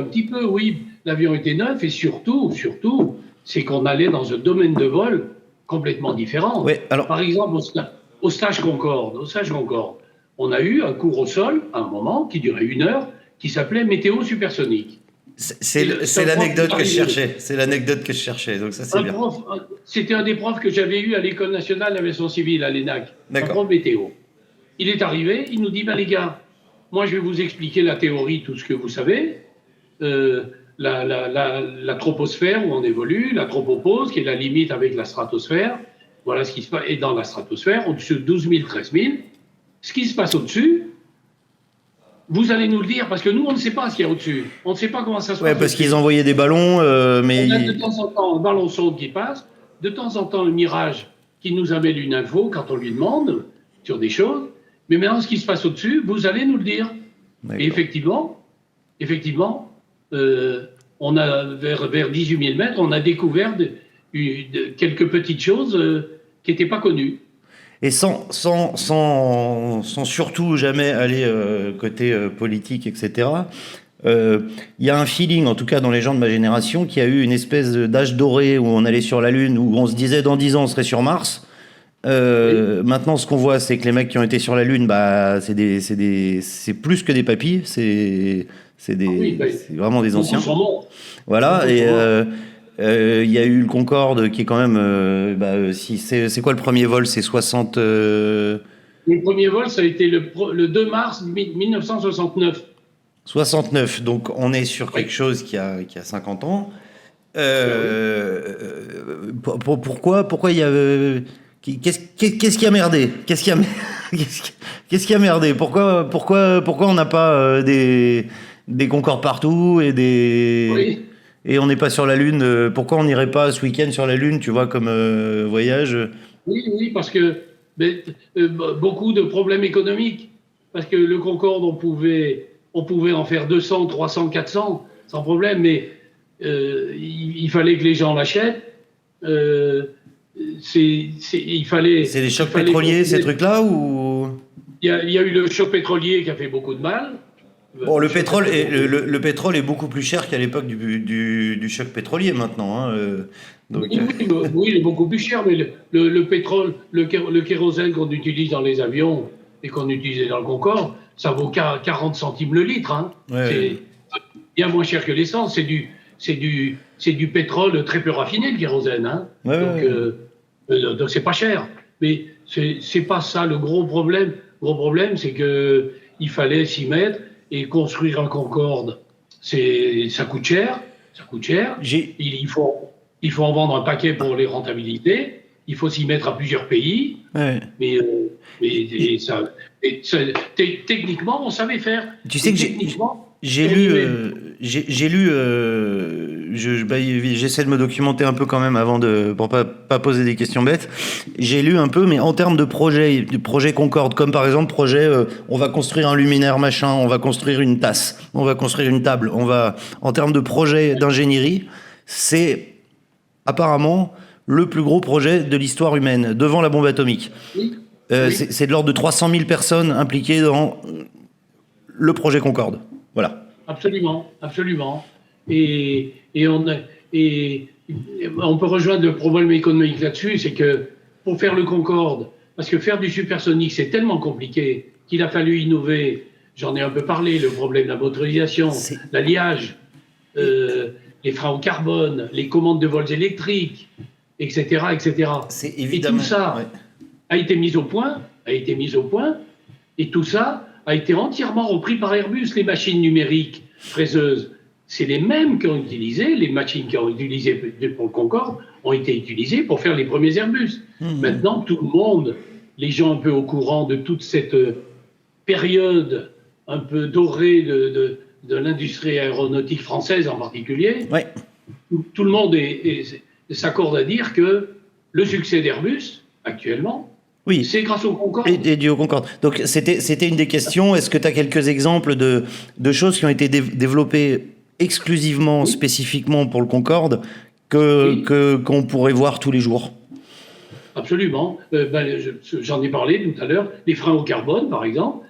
oui. L'avion était neuf et surtout, c'est qu'on allait dans un domaine de vol complètement différent. Oui, alors... Par exemple, au stage Concorde, on a eu un cours au sol, à un moment, qui durait 1 heure, qui s'appelait météo supersonique. C'est l'anecdote que je cherchais. C'est l'anecdote que je cherchais. Donc ça, c'est bien. C'était un des profs que j'avais eu à l'École nationale d'aviation civile, à l'ENAC. Un prof météo. Il est arrivé, il nous dit, les gars, moi je vais vous expliquer la théorie, tout ce que vous savez. La troposphère où on évolue, la tropopause, qui est la limite avec la stratosphère. Voilà ce qui se passe. Et dans la stratosphère, au-dessus de 12 000, 13 000, ce qui se passe au-dessus, vous allez nous le dire, parce que nous, on ne sait pas ce qu'il y a au-dessus. On ne sait pas comment ça se passe. Oui, parce qu'ils envoyaient des ballons, mais... On a de temps en temps un ballon sonde qui passe, de temps en temps un mirage qui nous amène une info quand on lui demande sur des choses. Mais maintenant, ce qui se passe au-dessus, vous allez nous le dire. Et effectivement, on a vers 18 000 mètres, on a découvert quelques petites choses qui n'étaient pas connues. Et sans surtout jamais aller côté politique, etc., il y a un feeling, en tout cas dans les gens de ma génération, qui a eu une espèce d'âge doré où on allait sur la Lune, où on se disait dans 10 ans on serait sur Mars. Maintenant, ce qu'on voit, c'est que les mecs qui ont été sur la Lune, c'est plus que des papis, c'est vraiment des anciens. Voilà, et il y a eu le Concorde qui est quand même... c'est quoi le premier vol ? C'est 60... Le premier vol, ça a été le 2 mars 1969. 69, donc on est sur quelque chose qui a 50 ans. Pourquoi il y a... Qu'est-ce qui a merdé ? Qu'est-ce qui a merdé ? Pourquoi on n'a pas des Concorde partout et des... Oui. Et on n'est pas sur la Lune. Pourquoi on n'irait pas ce week-end sur la Lune, tu vois, comme voyage ? Oui, parce que beaucoup de problèmes économiques. Parce que le Concorde, on pouvait en faire 200, 300, 400, sans problème, mais il fallait que les gens l'achètent. C'est des chocs pétroliers, ces trucs-là, ou... Il y a eu le choc pétrolier qui a fait beaucoup de mal. Bon, le pétrole est beaucoup plus cher qu'à l'époque du choc pétrolier maintenant. Hein, oui, il est beaucoup plus cher, mais le pétrole, le kérosène qu'on utilise dans les avions et qu'on utilisait dans le Concorde, ça vaut 40 centimes le litre. Hein. C'est bien moins cher que l'essence. C'est du pétrole très peu raffiné, le kérosène. Hein. Donc c'est pas cher. Mais c'est pas ça le gros problème. Le gros problème, c'est qu'il fallait s'y mettre. Et construire un Concorde, ça coûte cher. Il faut en vendre un paquet pour les rentabilités. Il faut s'y mettre à plusieurs pays. Ouais. Techniquement, on savait faire. Tu sais que j'ai lu, j'essaie de me documenter un peu quand même pour pas poser des questions bêtes. J'ai lu un peu, mais en termes de projet Concorde, comme par exemple on va construire un luminaire machin, on va construire une tasse, on va construire une table, en termes de projet d'ingénierie, c'est apparemment le plus gros projet de l'histoire humaine, devant la bombe atomique. Oui. C'est de l'ordre de 300 000 personnes impliquées dans le projet Concorde. Voilà. Absolument. Et on peut rejoindre le problème économique là-dessus, c'est que pour faire le Concorde, parce que faire du supersonique, c'est tellement compliqué qu'il a fallu innover. J'en ai un peu parlé, le problème de la motorisation, l'alliage, les freins au carbone, les commandes de vols électriques, etc., etc. C'est évidemment. Et tout ça a été mis au point, et tout ça a été entièrement repris par Airbus, les machines numériques fraiseuses. C'est les mêmes qui ont utilisé, les machines qui ont utilisé pour le Concorde, ont été utilisées pour faire les premiers Airbus. Maintenant, tout le monde, les gens un peu au courant de toute cette période un peu dorée de l'industrie aéronautique française en particulier, tout le monde s'accorde à dire que le succès d'Airbus, actuellement, c'est grâce au Concorde. Et dû au Concorde. Donc, c'était une des questions. Est-ce que tu as quelques exemples de choses qui ont été développées exclusivement, spécifiquement pour le Concorde, qu'on pourrait voir tous les jours? Absolument. J'en ai parlé tout à l'heure. Les freins au carbone, par exemple.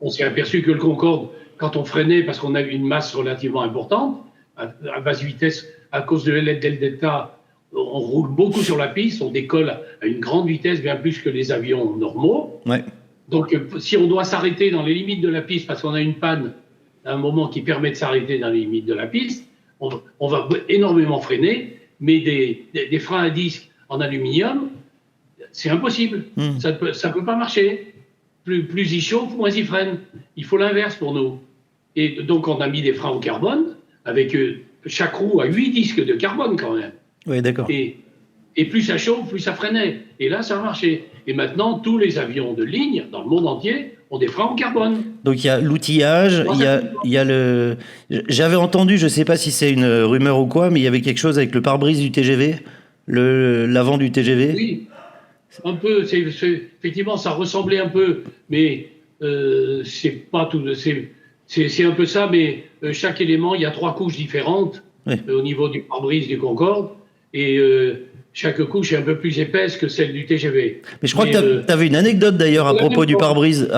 On s'est aperçu que le Concorde, quand on freinait, parce qu'on a une masse relativement importante, à basse vitesse, à cause de l'aile del delta, on roule beaucoup sur la piste, on décolle à une grande vitesse, bien plus que les avions normaux. Donc, si on doit s'arrêter dans les limites de la piste parce qu'on a une panne à un moment qui permet de s'arrêter dans les limites de la piste, on va énormément freiner, mais des freins à disque en aluminium, c'est impossible. Ça peut pas marcher. Plus il chauffe, moins il freine. Il faut l'inverse pour nous. Et donc, on a mis des freins au carbone, avec chaque roue à 8 disques de carbone quand même. Oui, d'accord. Et plus ça chauffe, plus ça freinait. Et là, ça a marché. Et maintenant, tous les avions de ligne, dans le monde entier, ont des freins en carbone. Donc il y a l'outillage, il y a le... J'avais entendu, je ne sais pas si c'est une rumeur ou quoi, mais il y avait quelque chose avec le pare-brise du TGV, l'avant du TGV. Oui, un peu. Effectivement, ça ressemblait un peu, mais c'est pas tout. C'est un peu ça, mais chaque élément, il y a 3 couches différentes au niveau du pare-brise du Concorde. Et chaque couche est un peu plus épaisse que celle du TGV. Mais je crois que tu avais une anecdote d'ailleurs à propos du pare-brise.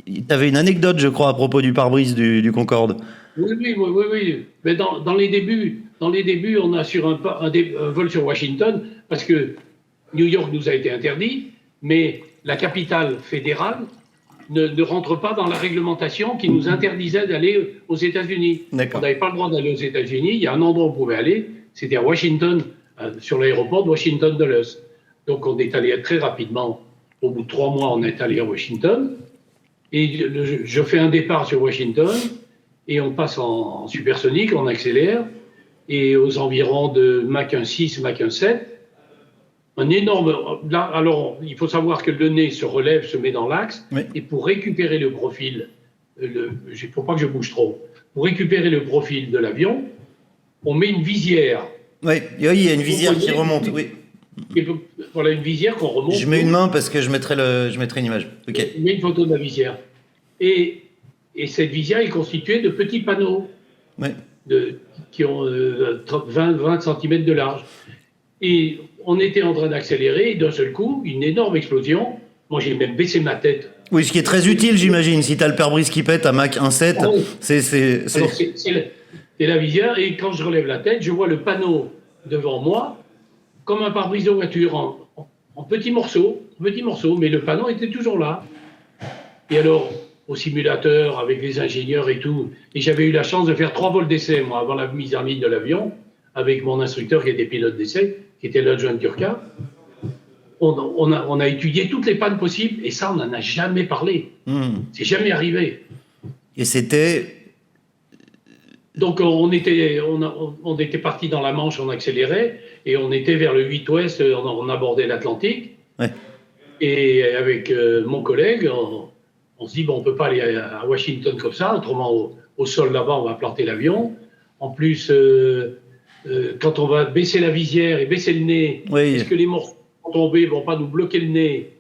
Tu avais une anecdote, je crois, à propos du pare-brise du Concorde. Oui. Mais dans les débuts, on a sur un vol sur Washington, parce que New York nous a été interdit, mais la capitale fédérale ne rentre pas dans la réglementation qui nous interdisait d'aller aux États-Unis. On n'avait pas le droit d'aller aux États-Unis. Il y a un endroit où on pouvait aller, c'était à Washington, sur l'aéroport de Washington Dulles. Donc on est allé très rapidement. Au bout de 3 mois, on est allé à Washington. Et je fais un départ sur Washington et on passe en supersonique, on accélère. Et aux environs de Mach 1.6, Mach 1.7, un énorme... Là, alors, il faut savoir que le nez se relève, se met dans l'axe. Et pour récupérer le profil, il ne faut pas que je bouge trop, pour récupérer le profil de l'avion, on met une visière. Oui, il y a une visière qui remonte, Et voilà, une visière qu'on remonte. Je mets une main parce que je mettrai une image. Je mets une photo de la visière. Et cette visière est constituée de petits panneaux qui ont 20 cm de large. Et on était en train d'accélérer et d'un seul coup, une énorme explosion. Moi, j'ai même baissé ma tête. Oui, ce qui est très utile, j'imagine. Si tu as le pare-brise qui pète à Mach 1.7, c'est la visière. Et quand je relève la tête, je vois le panneau devant moi comme un pare-brise de voiture en petits morceaux, mais le panneau était toujours là. Et alors, au simulateur, avec les ingénieurs et tout, et j'avais eu la chance de faire 3 vols d'essai, moi, avant la mise en ligne de l'avion, avec mon instructeur qui était pilote d'essai, qui était l'adjoint Turca. On a étudié toutes les pannes possibles, et ça, on n'en a jamais parlé. C'est jamais arrivé. Et c'était... Donc, on était parti dans la Manche, on accélérait, et on était vers le 8 ouest, on abordait l'Atlantique. Et avec mon collègue, on se dit, bon, on ne peut pas aller à Washington comme ça, autrement, au sol là-bas, on va planter l'avion. En plus, quand on va baisser la visière et baisser le nez, est-ce que les morceaux qui vont tomber ne vont pas nous bloquer le nez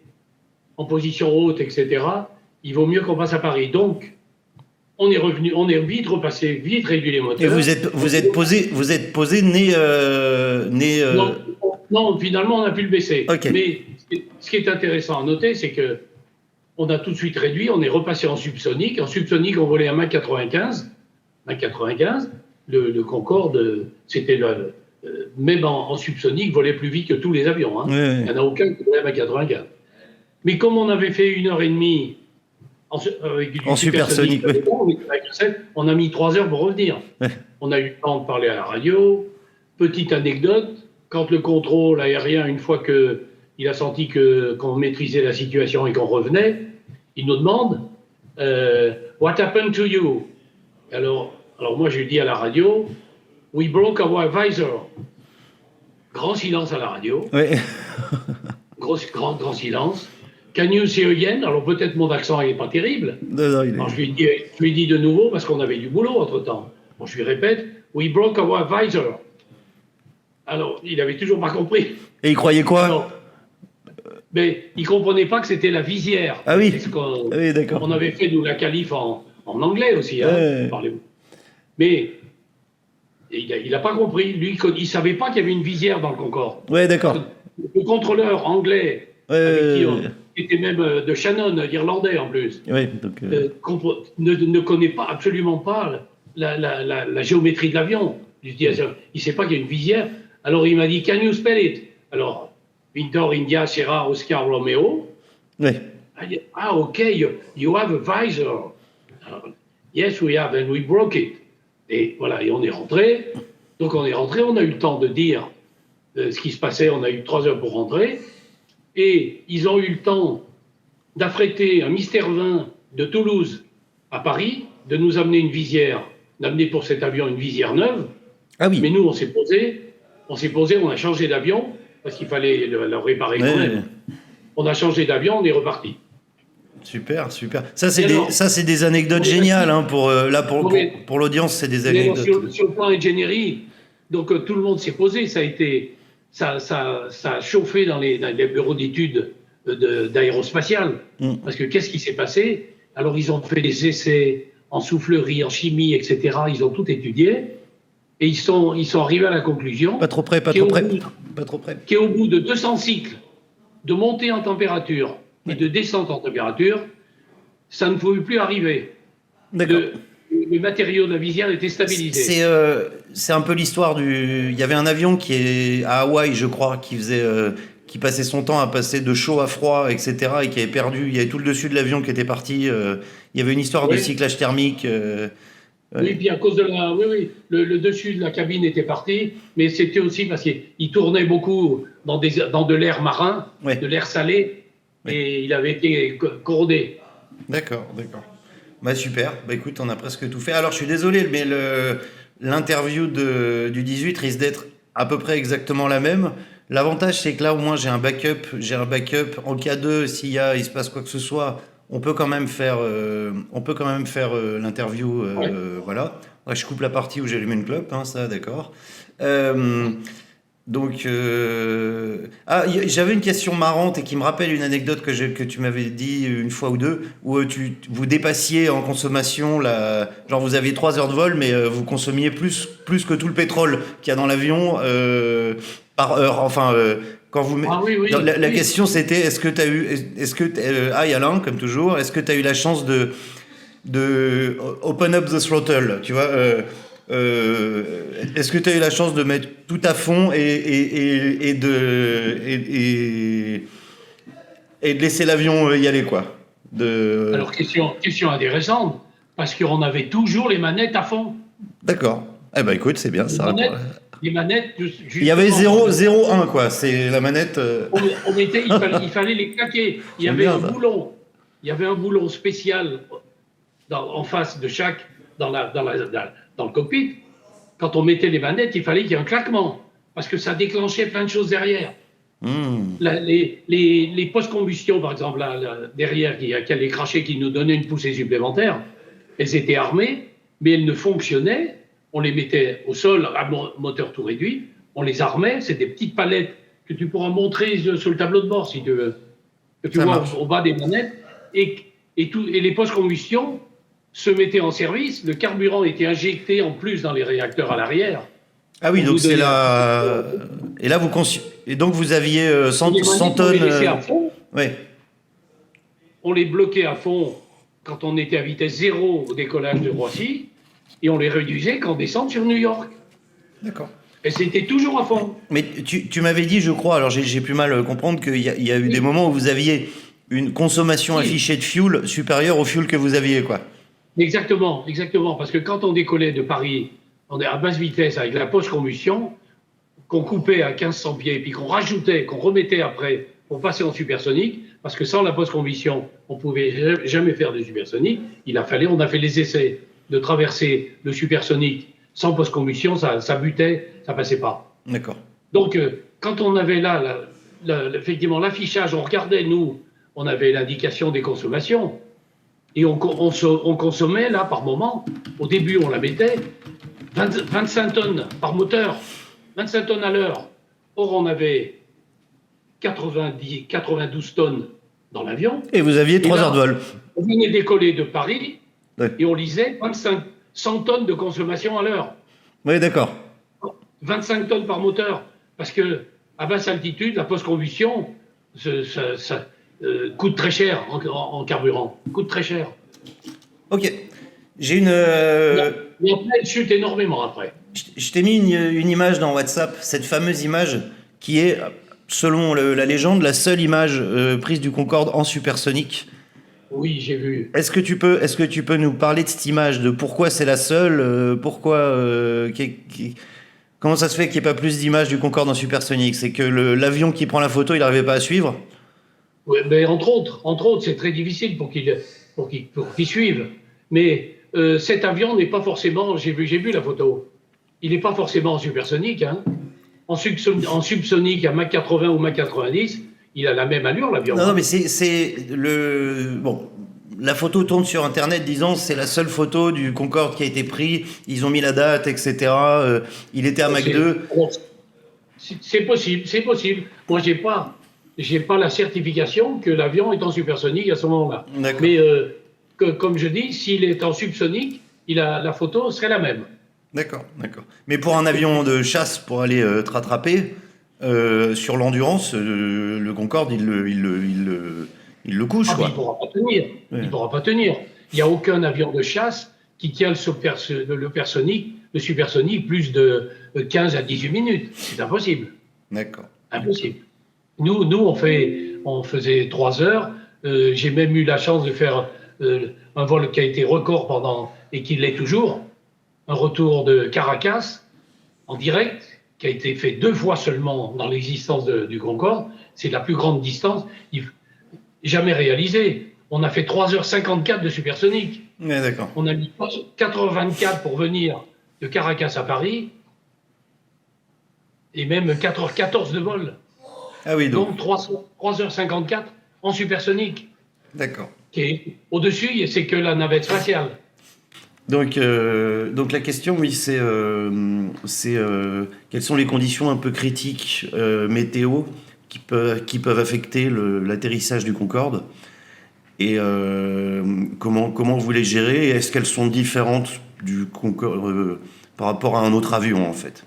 en position haute, etc. Il vaut mieux qu'on passe à Paris. Donc, on est revenu, on est vite repassé, vite réduit les moteurs. Et vous êtes posé nez... Non, finalement, on a pu le baisser. Okay. Mais ce qui est intéressant à noter, c'est que on a tout de suite réduit, on est repassé en subsonique. En subsonique, on volait à Mach 95. le Concorde, c'était même en subsonique, volait plus vite que tous les avions. Hein. Il n'y en a aucun qui volait à 84. Mais comme on avait fait 1h30 avec du supersonique, on a mis 3 heures pour revenir. On a eu le temps de parler à la radio. Petite anecdote, quand le contrôle aérien, une fois qu'il a senti qu'on maîtrisait la situation et qu'on revenait, il nous demande What happened to you? Alors moi, je lui dis à la radio, We broke our visor. Grand silence à la radio. Grand silence. Can you say again? Alors peut-être mon accent n'est pas terrible. Alors, je lui ai dit de nouveau, parce qu'on avait du boulot entre-temps. Bon, je lui répète, We broke our visor. Alors, il n'avait toujours pas compris. Et il croyait quoi? Mais il ne comprenait pas que c'était la visière. Ah oui, oui, d'accord. On avait fait, nous, la qualif en anglais aussi. Hein, mais il n'a pas compris. Lui, il ne savait pas qu'il y avait une visière dans le Concorde. Oui, d'accord. Le contrôleur anglais, qui était même de Shannon, irlandais en plus, donc, ne connaît pas, absolument pas la géométrie de l'avion. Il ne sait pas qu'il y a une visière. Alors il m'a dit, Can you spell it? Alors, Victor, India, Sierra, Oscar, Romeo. Ah, ok, you have a visor. Yes, we have, and we broke it. Et voilà, et on est rentré. Donc on est rentré, on a eu le temps de dire ce qui se passait, on a eu 3 heures pour rentrer. Et ils ont eu le temps d'affréter un Mystère 20 de Toulouse à Paris, de nous amener une visière, d'amener pour cet avion une visière neuve. Ah oui. Mais nous, on s'est posé, on a changé d'avion, parce qu'il fallait le réparer quand même. On a changé d'avion, on est reparti. Super, super. Ça, c'est des anecdotes géniales. Hein, pour l'audience, c'est des anecdotes. Sur le plan ingénierie, donc tout le monde s'est posé. Ça a chauffé dans les bureaux d'études d'aérospatiale. Parce que qu'est-ce qui s'est passé? Alors, ils ont fait des essais en soufflerie, en chimie, etc. Ils ont tout étudié. Et ils sont arrivés à la conclusion... Pas trop près. Qu'au bout de 200 cycles de montée en température et de descente en température, ça ne pouvait plus arriver. D'accord. Le matériau de la visière était stabilisé. C'est un peu l'histoire Il y avait un avion qui est à Hawaï, je crois, qui passait son temps à passer de chaud à froid, etc. et qui avait perdu... Il y avait tout le dessus de l'avion qui était parti. Il y avait une histoire de cyclage thermique... Oui, puis à cause de le dessus de la cabine était parti, mais c'était aussi parce qu'il tournait beaucoup dans de l'air marin, de l'air salé, et il avait été corrodé. D'accord. Bah super, écoute, on a presque tout fait. Alors je suis désolé, mais l'interview du 18 risque d'être à peu près exactement la même. L'avantage, c'est que là, au moins, j'ai un backup en cas de, il se passe quoi que ce soit. On peut quand même faire l'interview, voilà. Ouais, je coupe la partie où j'ai allumé une clope, hein, ça, d'accord. J'avais une question marrante et qui me rappelle une anecdote que tu m'avais dit une fois ou deux, où vous dépassiez en consommation, genre vous aviez 3 heures de vol, mais vous consommiez plus que tout le pétrole qu'il y a dans l'avion par heure. Enfin, quand vous la question c'était Alain, comme toujours, est-ce que tu as eu la chance de open up the throttle, tu vois, est-ce que tu as eu la chance de mettre tout à fond et de laisser l'avion y aller, quoi? Alors, question intéressante, parce qu'on avait toujours les manettes à fond. D'accord. Eh ben écoute, c'est bien ça. Les manettes, il y avait 0,01, quoi. C'est la manette. Il fallait les claquer. Il y avait un boulon. Il y avait un boulon spécial en face de chaque dans le cockpit. Quand on mettait les manettes, il fallait qu'il y ait un claquement parce que ça déclenchait plein de choses derrière. Les post-combustion, par exemple, là, derrière, qui allaient cracher, qui nous donnaient une poussée supplémentaire, elles étaient armées, mais elles ne fonctionnaient. On les mettait au sol à moteur tout réduit, on les armait, c'est des petites palettes que tu pourras montrer sur le tableau de bord si tu veux, que tu vois au bas des manettes, et les post-combustion se mettaient en service, le carburant était injecté en plus dans les réacteurs à l'arrière. Ah oui, donc c'est là... Et là, et donc vous aviez 100 tonnes... On les laissait à fond. Ouais. On les bloquait à fond quand on était à vitesse zéro au décollage de Roissy. et on les réduisait quand on descend sur New York. D'accord. Et c'était toujours à fond. Mais tu m'avais dit, je crois, alors j'ai pu mal comprendre, qu'il y a eu des moments où vous aviez une consommation affichée de fuel supérieure au fuel que vous aviez, quoi. Exactement, exactement. Parce que quand on décollait de Paris, on est à basse vitesse avec la post-combustion, qu'on coupait à 1500 pieds, puis qu'on rajoutait, qu'on remettait après pour passer en supersonique, parce que sans la post-combustion, on ne pouvait jamais faire de supersonique. On a fait les essais de traverser le supersonique sans post-combustion, ça butait, ça passait pas. D'accord. Donc, quand on avait là, effectivement, l'affichage, on regardait, nous, on avait l'indication des consommations, et on consommait, là, par moment, au début, on la mettait, 25 tonnes par moteur, 25 tonnes à l'heure. Or, on avait 92 tonnes dans l'avion. Et vous aviez 3 heures de vol. On venait décoller de Paris, et on lisait 100 tonnes de consommation à l'heure. Oui, d'accord. 25 tonnes par moteur. Parce que à basse altitude, la post-combustion, ça coûte très cher en carburant. Coûte très cher. Ok. J'ai une. Mais après, elle chute énormément après. Je t'ai mis une image dans WhatsApp, cette fameuse image qui est, selon la légende, la seule image prise du Concorde en supersonique. Oui, j'ai vu. Est-ce que tu peux nous parler de cette image, de pourquoi c'est la seule, comment ça se fait qu'il n'y ait pas plus d'images du Concorde en supersonique? C'est que l'avion qui prend la photo, il n'arrivait pas à suivre? Oui, mais entre autres, c'est très difficile pour qu'ils suivent. Mais cet avion n'est pas forcément, j'ai vu la photo, il n'est pas forcément en supersonique. Hein. En subsonique, à Mach 80 ou Mach 90, il a la même allure, l'avion. Non, mais c'est le... Bon, la photo tourne sur Internet, disons, c'est la seule photo du Concorde qui a été prise. Ils ont mis la date, etc. Il était à Mach 2. C'est possible. Moi, j'ai pas la certification que l'avion est en supersonique à ce moment-là. Mais comme je dis, s'il est en subsonique, la photo serait la même. D'accord. Mais pour un avion de chasse, pour aller te rattraper, sur l'endurance, le Concorde, il le couche, quoi. Il pourra pas tenir. Oui. Il pourra pas tenir. Il n'y a aucun avion de chasse qui tient le supersonique plus de 15 à 18 minutes. C'est impossible. D'accord. Impossible. Nous, on faisait 3 heures. J'ai même eu la chance de faire un vol qui a été record et qui l'est toujours. Un retour de Caracas en direct, qui a été fait 2 fois seulement dans l'existence du Concorde. C'est la plus grande distance jamais réalisée. On a fait 3h54 de supersonique. Ouais, d'accord. On a mis 4h24 pour venir de Caracas à Paris et même 4h14 de vol. Ah oui, donc 3h54 en supersonique. D'accord. Au-dessus, c'est que la navette spatiale. Donc la question, oui, c'est quelles sont les conditions un peu critiques météo qui peuvent affecter l'atterrissage du Concorde, et comment vous les gérez, et est-ce qu'elles sont différentes du Concorde par rapport à un autre avion, en fait?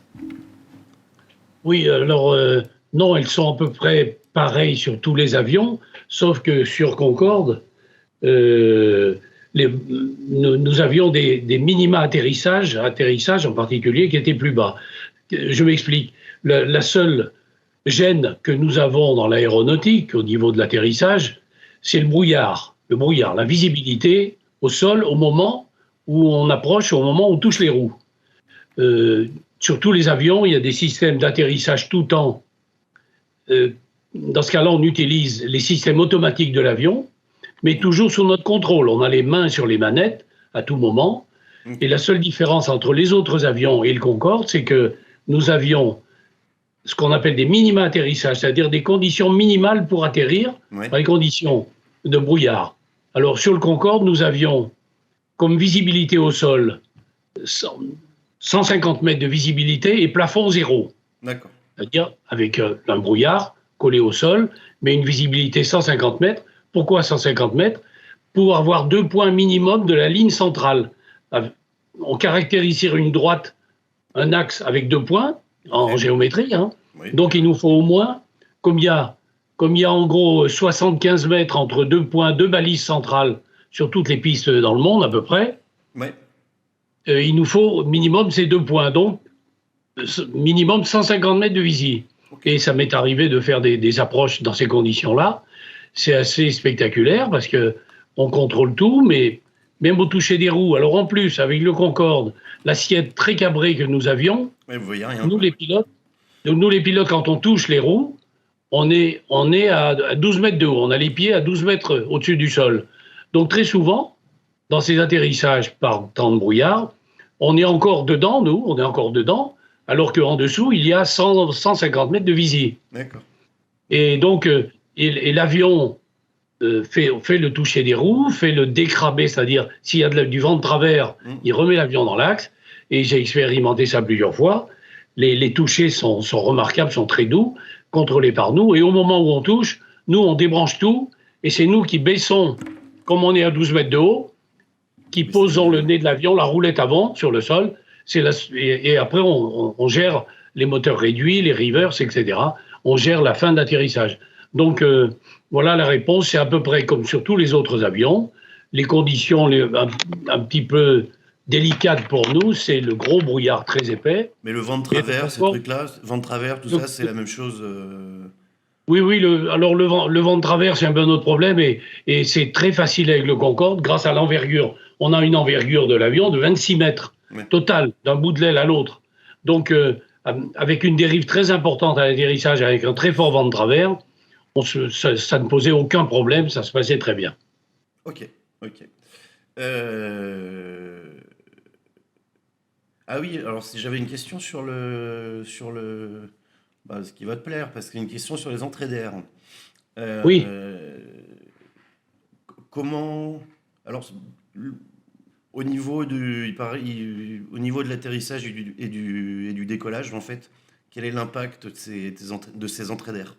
Oui, alors non, elles sont à peu près pareilles sur tous les avions, sauf que sur Concorde, nous avions des minima atterrissage en particulier, qui étaient plus bas. Je m'explique. La seule gêne que nous avons dans l'aéronautique au niveau de l'atterrissage, c'est le brouillard. La visibilité au sol au moment où on approche, au moment où on touche les roues. Sur tous les avions, il y a des systèmes d'atterrissage tout temps. Dans ce cas-là, on utilise les systèmes automatiques de l'avion, mais toujours sous notre contrôle. On a les mains sur les manettes à tout moment. Et la seule différence entre les autres avions et le Concorde, c'est que nous avions ce qu'on appelle des minima atterrissages, c'est-à-dire des conditions minimales pour atterrir, dans les conditions de brouillard. Alors sur le Concorde, nous avions comme visibilité au sol 150 mètres de visibilité et plafond 0. D'accord. C'est-à-dire avec un brouillard collé au sol, mais une visibilité 150 mètres. Pourquoi 150 mètres? Pour avoir 2 points minimum de la ligne centrale. On caractérise une droite, un axe avec 2 points en géométrie. Hein. Oui. Donc il nous faut au moins, comme il y a en gros 75 mètres entre 2 points, 2 balises centrales sur toutes les pistes dans le monde à peu près, il nous faut minimum ces 2 points. Donc, minimum 150 mètres de visie. Et ça m'est arrivé de faire des approches dans ces conditions-là. C'est assez spectaculaire parce qu'on contrôle tout, mais même au toucher des roues. Alors en plus, avec le Concorde, l'assiette très cabrée que nous avions, vous voyez rien, nous les pilotes, quand on touche les roues, on est à 12 mètres de haut. On a les pieds à 12 mètres au-dessus du sol. Donc très souvent, dans ces atterrissages par temps de brouillard, on est encore dedans, alors qu'en dessous, il y a 150 mètres de visie. D'accord. Et donc, l'avion fait le toucher des roues, fait le décrabé, c'est-à-dire s'il y a du vent de travers, il remet l'avion dans l'axe. Et j'ai expérimenté ça plusieurs fois. Les touchers sont remarquables, sont très doux, contrôlés par nous. Et au moment où on touche, nous, on débranche tout. Et c'est nous qui baissons, comme on est à 12 mètres de haut, qui posons le nez de l'avion, la roulette avant, sur le sol. Et après, on gère les moteurs réduits, les rivers, etc. On gère la fin d'atterrissage. Donc, voilà la réponse. C'est à peu près comme sur tous les autres avions. Les conditions un petit peu délicates pour nous, c'est le gros brouillard très épais. Mais le vent de travers, ces trucs-là, vent de travers, tout ça, c'est la même chose. Oui, alors le vent de travers, c'est un peu un autre problème et c'est très facile avec le Concorde grâce à l'envergure. On a une envergure de l'avion de 26 mètres total, d'un bout de l'aile à l'autre. Donc, avec une dérive très importante à l'atterrissage, avec un très fort vent de travers, ça ne posait aucun problème, ça se passait très bien. Ok. Ah oui, alors si j'avais une question sur le ce qui va te plaire, parce qu'il y a une question sur les entrées d'air. Oui. Comment, alors au niveau au niveau de l'atterrissage et du décollage, en fait, quel est l'impact de ces entrées d'air?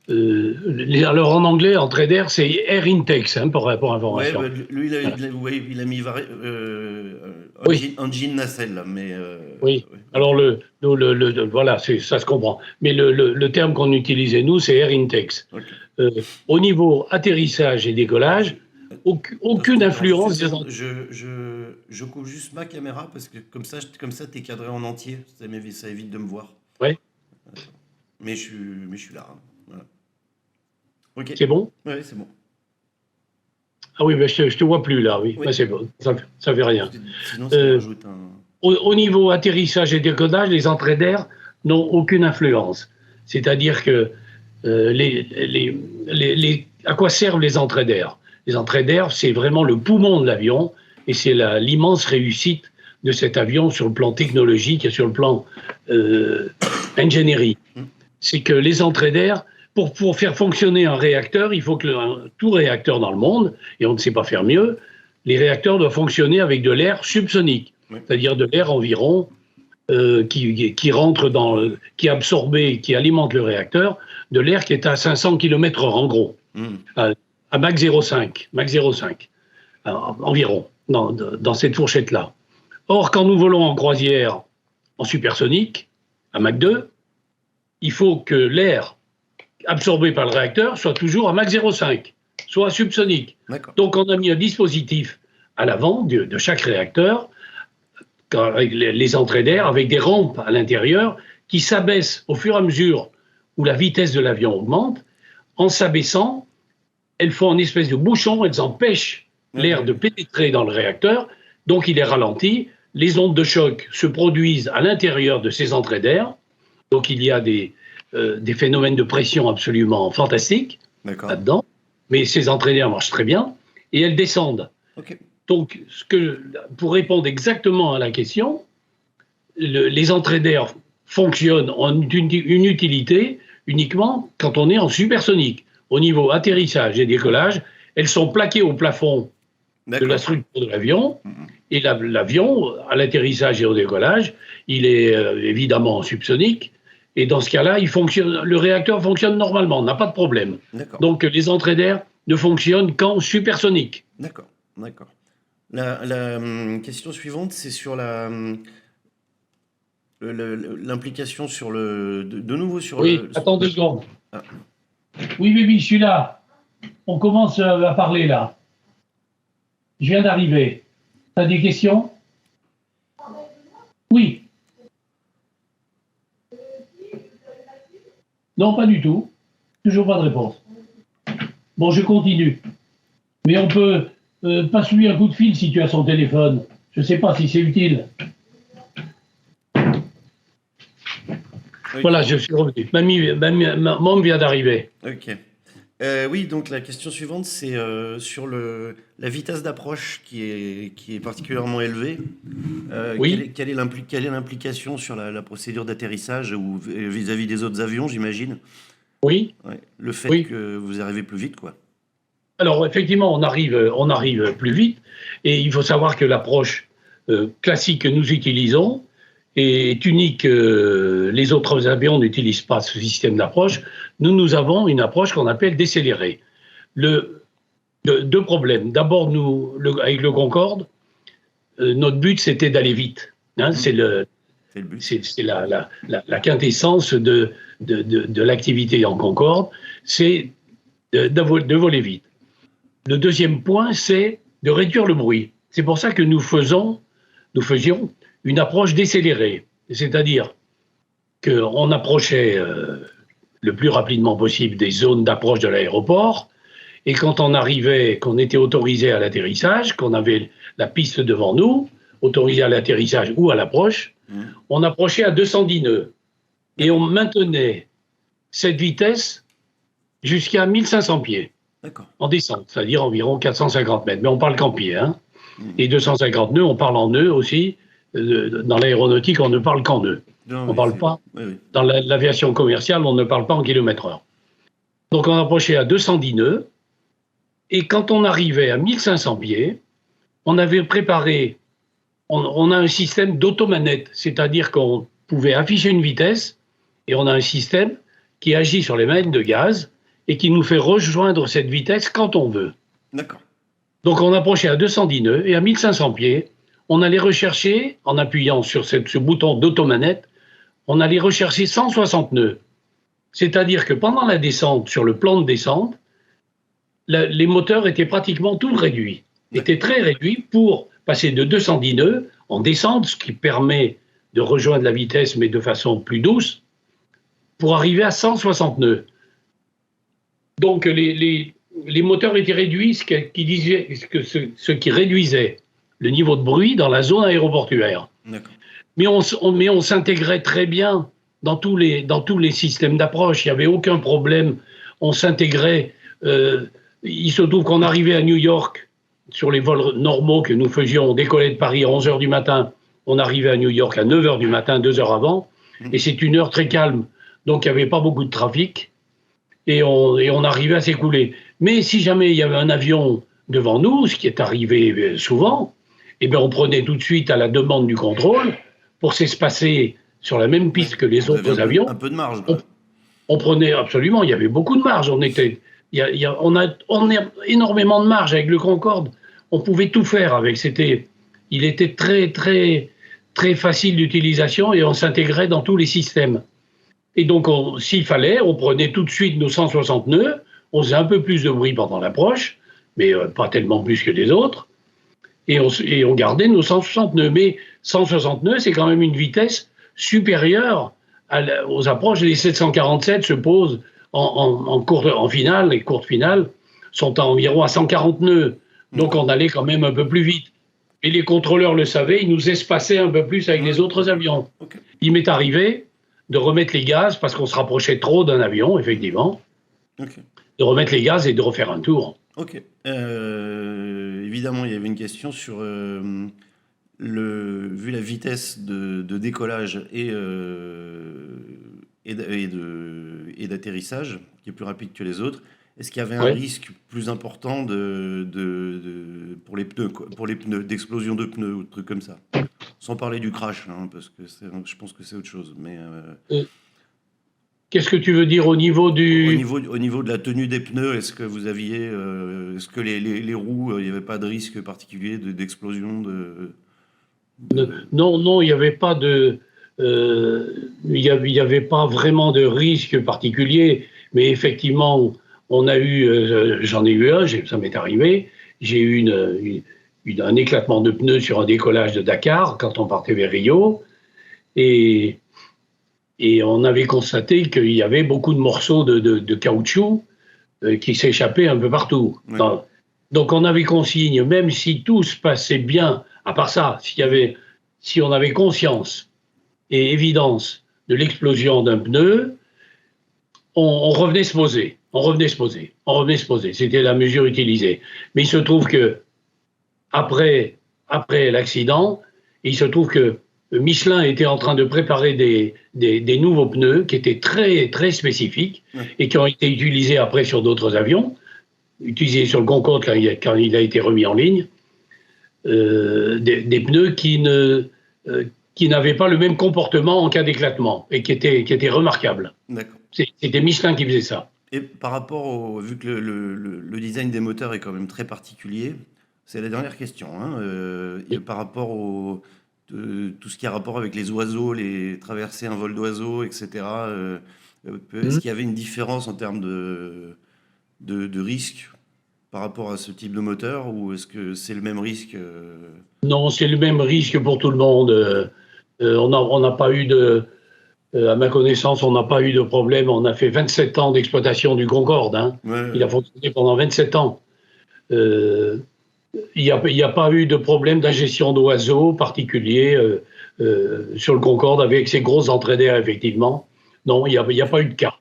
Alors en anglais, entrée d'air, c'est air intake, pour information. Ouais, lui, il a mis engine nacelle, là, mais... oui, alors voilà, ça se comprend. Mais le terme qu'on utilisait, nous, c'est air intake. Okay. Au niveau atterrissage et décollage, aucune influence des entrées. Je coupe juste ma caméra, parce que comme ça t'es cadré en entier, ça évite de me voir. Oui. Mais je suis là. Hein. Voilà. Okay. C'est bon? Oui, c'est bon. Ah oui, mais je te vois plus là, oui. Ouais, c'est bon, ça fait rien. Sinon, ça rajoute un... Au niveau atterrissage et décollage, les entrées d'air n'ont aucune influence. C'est-à-dire que à quoi servent les entrées d'air? Les entrées d'air, c'est vraiment le poumon de l'avion et c'est l'immense réussite de cet avion sur le plan technologique et sur le plan ingénierie. C'est que les entrées d'air, pour faire fonctionner un réacteur, il faut que tout réacteur dans le monde, et on ne sait pas faire mieux, les réacteurs doivent fonctionner avec de l'air subsonique, c'est-à-dire de l'air environ qui rentre qui est absorbé, qui alimente le réacteur, de l'air qui est à 500 km/h en gros, à Mach 0,5 environ, dans cette fourchette-là. Or, quand nous volons en croisière en supersonique, à Mach 2, il faut que l'air absorbé par le réacteur soit toujours à Mach 0,5, soit subsonique. Donc on a mis un dispositif à l'avant de chaque réacteur, avec les entrées d'air, avec des rampes à l'intérieur qui s'abaissent au fur et à mesure où la vitesse de l'avion augmente. En s'abaissant, elles font une espèce de bouchon, elles empêchent l'air de pénétrer dans le réacteur, donc il est ralenti. Les ondes de choc se produisent à l'intérieur de ces entrées d'air, donc il y a des phénomènes de pression absolument fantastiques là-dedans, mais ces entrées d'air marchent très bien, et elles descendent. Okay. Donc, pour répondre exactement à la question, les entrées d'air fonctionnent en une utilité uniquement quand on est en supersonique. Au niveau atterrissage et décollage, elles sont plaquées au plafond de la structure de l'avion, et l'avion, à l'atterrissage et au décollage, il est évidemment subsonique, et dans ce cas-là, le réacteur fonctionne normalement, n'a pas de problème. Donc les entrées d'air ne fonctionnent qu'en supersonique. D'accord. La question suivante, c'est sur l'implication sur de nouveau sur oui, attends 2 secondes. Ah. Oui, je suis là. On commence à parler là. Je viens d'arriver. Tu as des questions? Non, pas du tout. Toujours pas de réponse. Bon, je continue. Mais on peut passe-lui un coup de fil si tu as son téléphone. Je ne sais pas si c'est utile. Oui. Voilà, je suis revenu. Maman vient d'arriver. Ok. Oui, donc la question suivante, c'est sur la vitesse d'approche qui est particulièrement élevée. Oui. Quelle est l'implication sur la procédure d'atterrissage ou vis-à-vis des autres avions, j'imagine? Oui. Ouais, le fait que vous arrivez plus vite, quoi. Alors, effectivement, on arrive plus vite. Et il faut savoir que l'approche classique que nous utilisons est unique. Les autres avions n'utilisent pas ce système d'approche. Nous avons une approche qu'on appelle décélérée. Deux problèmes. D'abord, avec le Concorde, notre but, c'était d'aller vite. Hein, c'est la quintessence de l'activité en Concorde, c'est de voler vite. Le deuxième point, c'est de réduire le bruit. C'est pour ça que nous faisions une approche décélérée. C'est-à-dire qu'on approchait le plus rapidement possible des zones d'approche de l'aéroport, et quand on arrivait, qu'on était autorisé à l'atterrissage, qu'on avait la piste devant nous, autorisé à l'atterrissage ou à l'approche, on approchait à 210 nœuds. Et on maintenait cette vitesse jusqu'à 1500 pieds. En descente, c'est-à-dire environ 450 mètres. Mais on parle qu'en pieds. Hein. Et 250 nœuds, on parle en nœuds aussi. Dans l'aéronautique, on ne parle qu'en nœuds. On parle pas. Oui. Dans l'aviation commerciale, on ne parle pas en kilomètres/heure. Donc on approchait à 210 nœuds. Et quand on arrivait à 1500 pieds, on avait préparé, on a un système d'automanette, c'est-à-dire qu'on pouvait afficher une vitesse, et on a un système qui agit sur les manettes de gaz, et qui nous fait rejoindre cette vitesse quand on veut. D'accord. Donc on approchait à 210 nœuds, et à 1500 pieds, on allait rechercher, en appuyant sur ce bouton d'automanette, on allait rechercher 160 nœuds. C'est-à-dire que pendant la descente, sur le plan de descente, les moteurs étaient pratiquement tous réduits, étaient très réduits pour passer de 210 nœuds en descente, ce qui permet de rejoindre la vitesse, mais de façon plus douce, pour arriver à 160 nœuds. Donc les moteurs étaient réduits, ce qui réduisait le niveau de bruit dans la zone aéroportuaire. Mais on s'intégrait très bien dans tous les systèmes d'approche, il n'y avait aucun problème, on s'intégrait. Il se trouve qu'on arrivait à New York, sur les vols normaux que nous faisions, on décollait de Paris à 11h du matin, on arrivait à New York à 9h du matin, 2 heures avant, et c'est une heure très calme, donc il n'y avait pas beaucoup de trafic, et on arrivait à s'écouler. Mais si jamais il y avait un avion devant nous, ce qui est arrivé souvent, eh bien on prenait tout de suite à la demande du contrôle, pour s'espacer sur la même piste que les autres avions. Un peu de marge. On prenait absolument, il y avait beaucoup de marge, on a énormément de marge avec le Concorde. On pouvait tout faire avec. Il était très, très, très facile d'utilisation et on s'intégrait dans tous les systèmes. Et donc, s'il fallait, on prenait tout de suite nos 160 nœuds. On faisait un peu plus de bruit pendant l'approche, mais pas tellement plus que les autres. Et on gardait nos 160 nœuds. Mais 160 nœuds, c'est quand même une vitesse supérieure aux approches. Les 747 se posent en finale, les courtes finales sont environ à 140 nœuds. Donc on allait quand même un peu plus vite. Et les contrôleurs le savaient, ils nous espaçaient un peu plus avec les autres avions. Il m'est arrivé de remettre les gaz, parce qu'on se rapprochait trop d'un avion, effectivement, de remettre les gaz et de refaire un tour. Évidemment, il y avait une question sur, vu la vitesse de décollage et d'atterrissage, qui est plus rapide que les autres, est-ce qu'il y avait un risque plus important pour les pneus, d'explosion de pneus ou de trucs comme ça? Sans parler du crash, hein, parce que je pense que c'est autre chose. Mais qu'est-ce que tu veux dire au niveau du... Au niveau de la tenue des pneus, est-ce que vous aviez... est-ce que les roues, il n'y avait pas de risque particulier d'explosion Non, il n'y avait pas de... il y avait pas vraiment de risque particulier, mais effectivement, j'en ai eu un, ça m'est arrivé, j'ai eu un éclatement de pneus sur un décollage de Dakar quand on partait vers Rio, et Et on avait constaté qu'il y avait beaucoup de morceaux de caoutchouc qui s'échappaient un peu partout. Ouais. Donc on avait consigne, même si tout se passait bien, à part ça, si on avait conscience et évidence de l'explosion d'un pneu, on revenait se poser. C'était la mesure utilisée. Mais il se trouve que après l'accident, il se trouve que Michelin était en train de préparer des nouveaux pneus qui étaient très, très spécifiques et qui ont été utilisés après sur d'autres avions, utilisés sur le Concorde quand il a été remis en ligne. Des pneus qui n'avaient pas le même comportement en cas d'éclatement et qui étaient remarquables. D'accord. C'était Michelin qui faisait ça. Et par rapport vu que le design des moteurs est quand même très particulier, c'est la dernière question, hein, et par rapport tout ce qui a rapport avec les oiseaux, traverser un vol d'oiseaux, etc. Est-ce qu'il y avait une différence en termes de risque par rapport à ce type de moteur, ou est-ce que c'est le même risque Non, c'est le même risque pour tout le monde. On n'a pas eu à ma connaissance, on n'a pas eu de problème. On a fait 27 ans d'exploitation du Concorde. Hein. Ouais. Il a fonctionné pendant 27 ans. Il n'y a pas eu de problème d'ingestion d'oiseaux particulier sur le Concorde avec ces grosses entrées d'air, effectivement. Non, il n'y a pas eu de cas.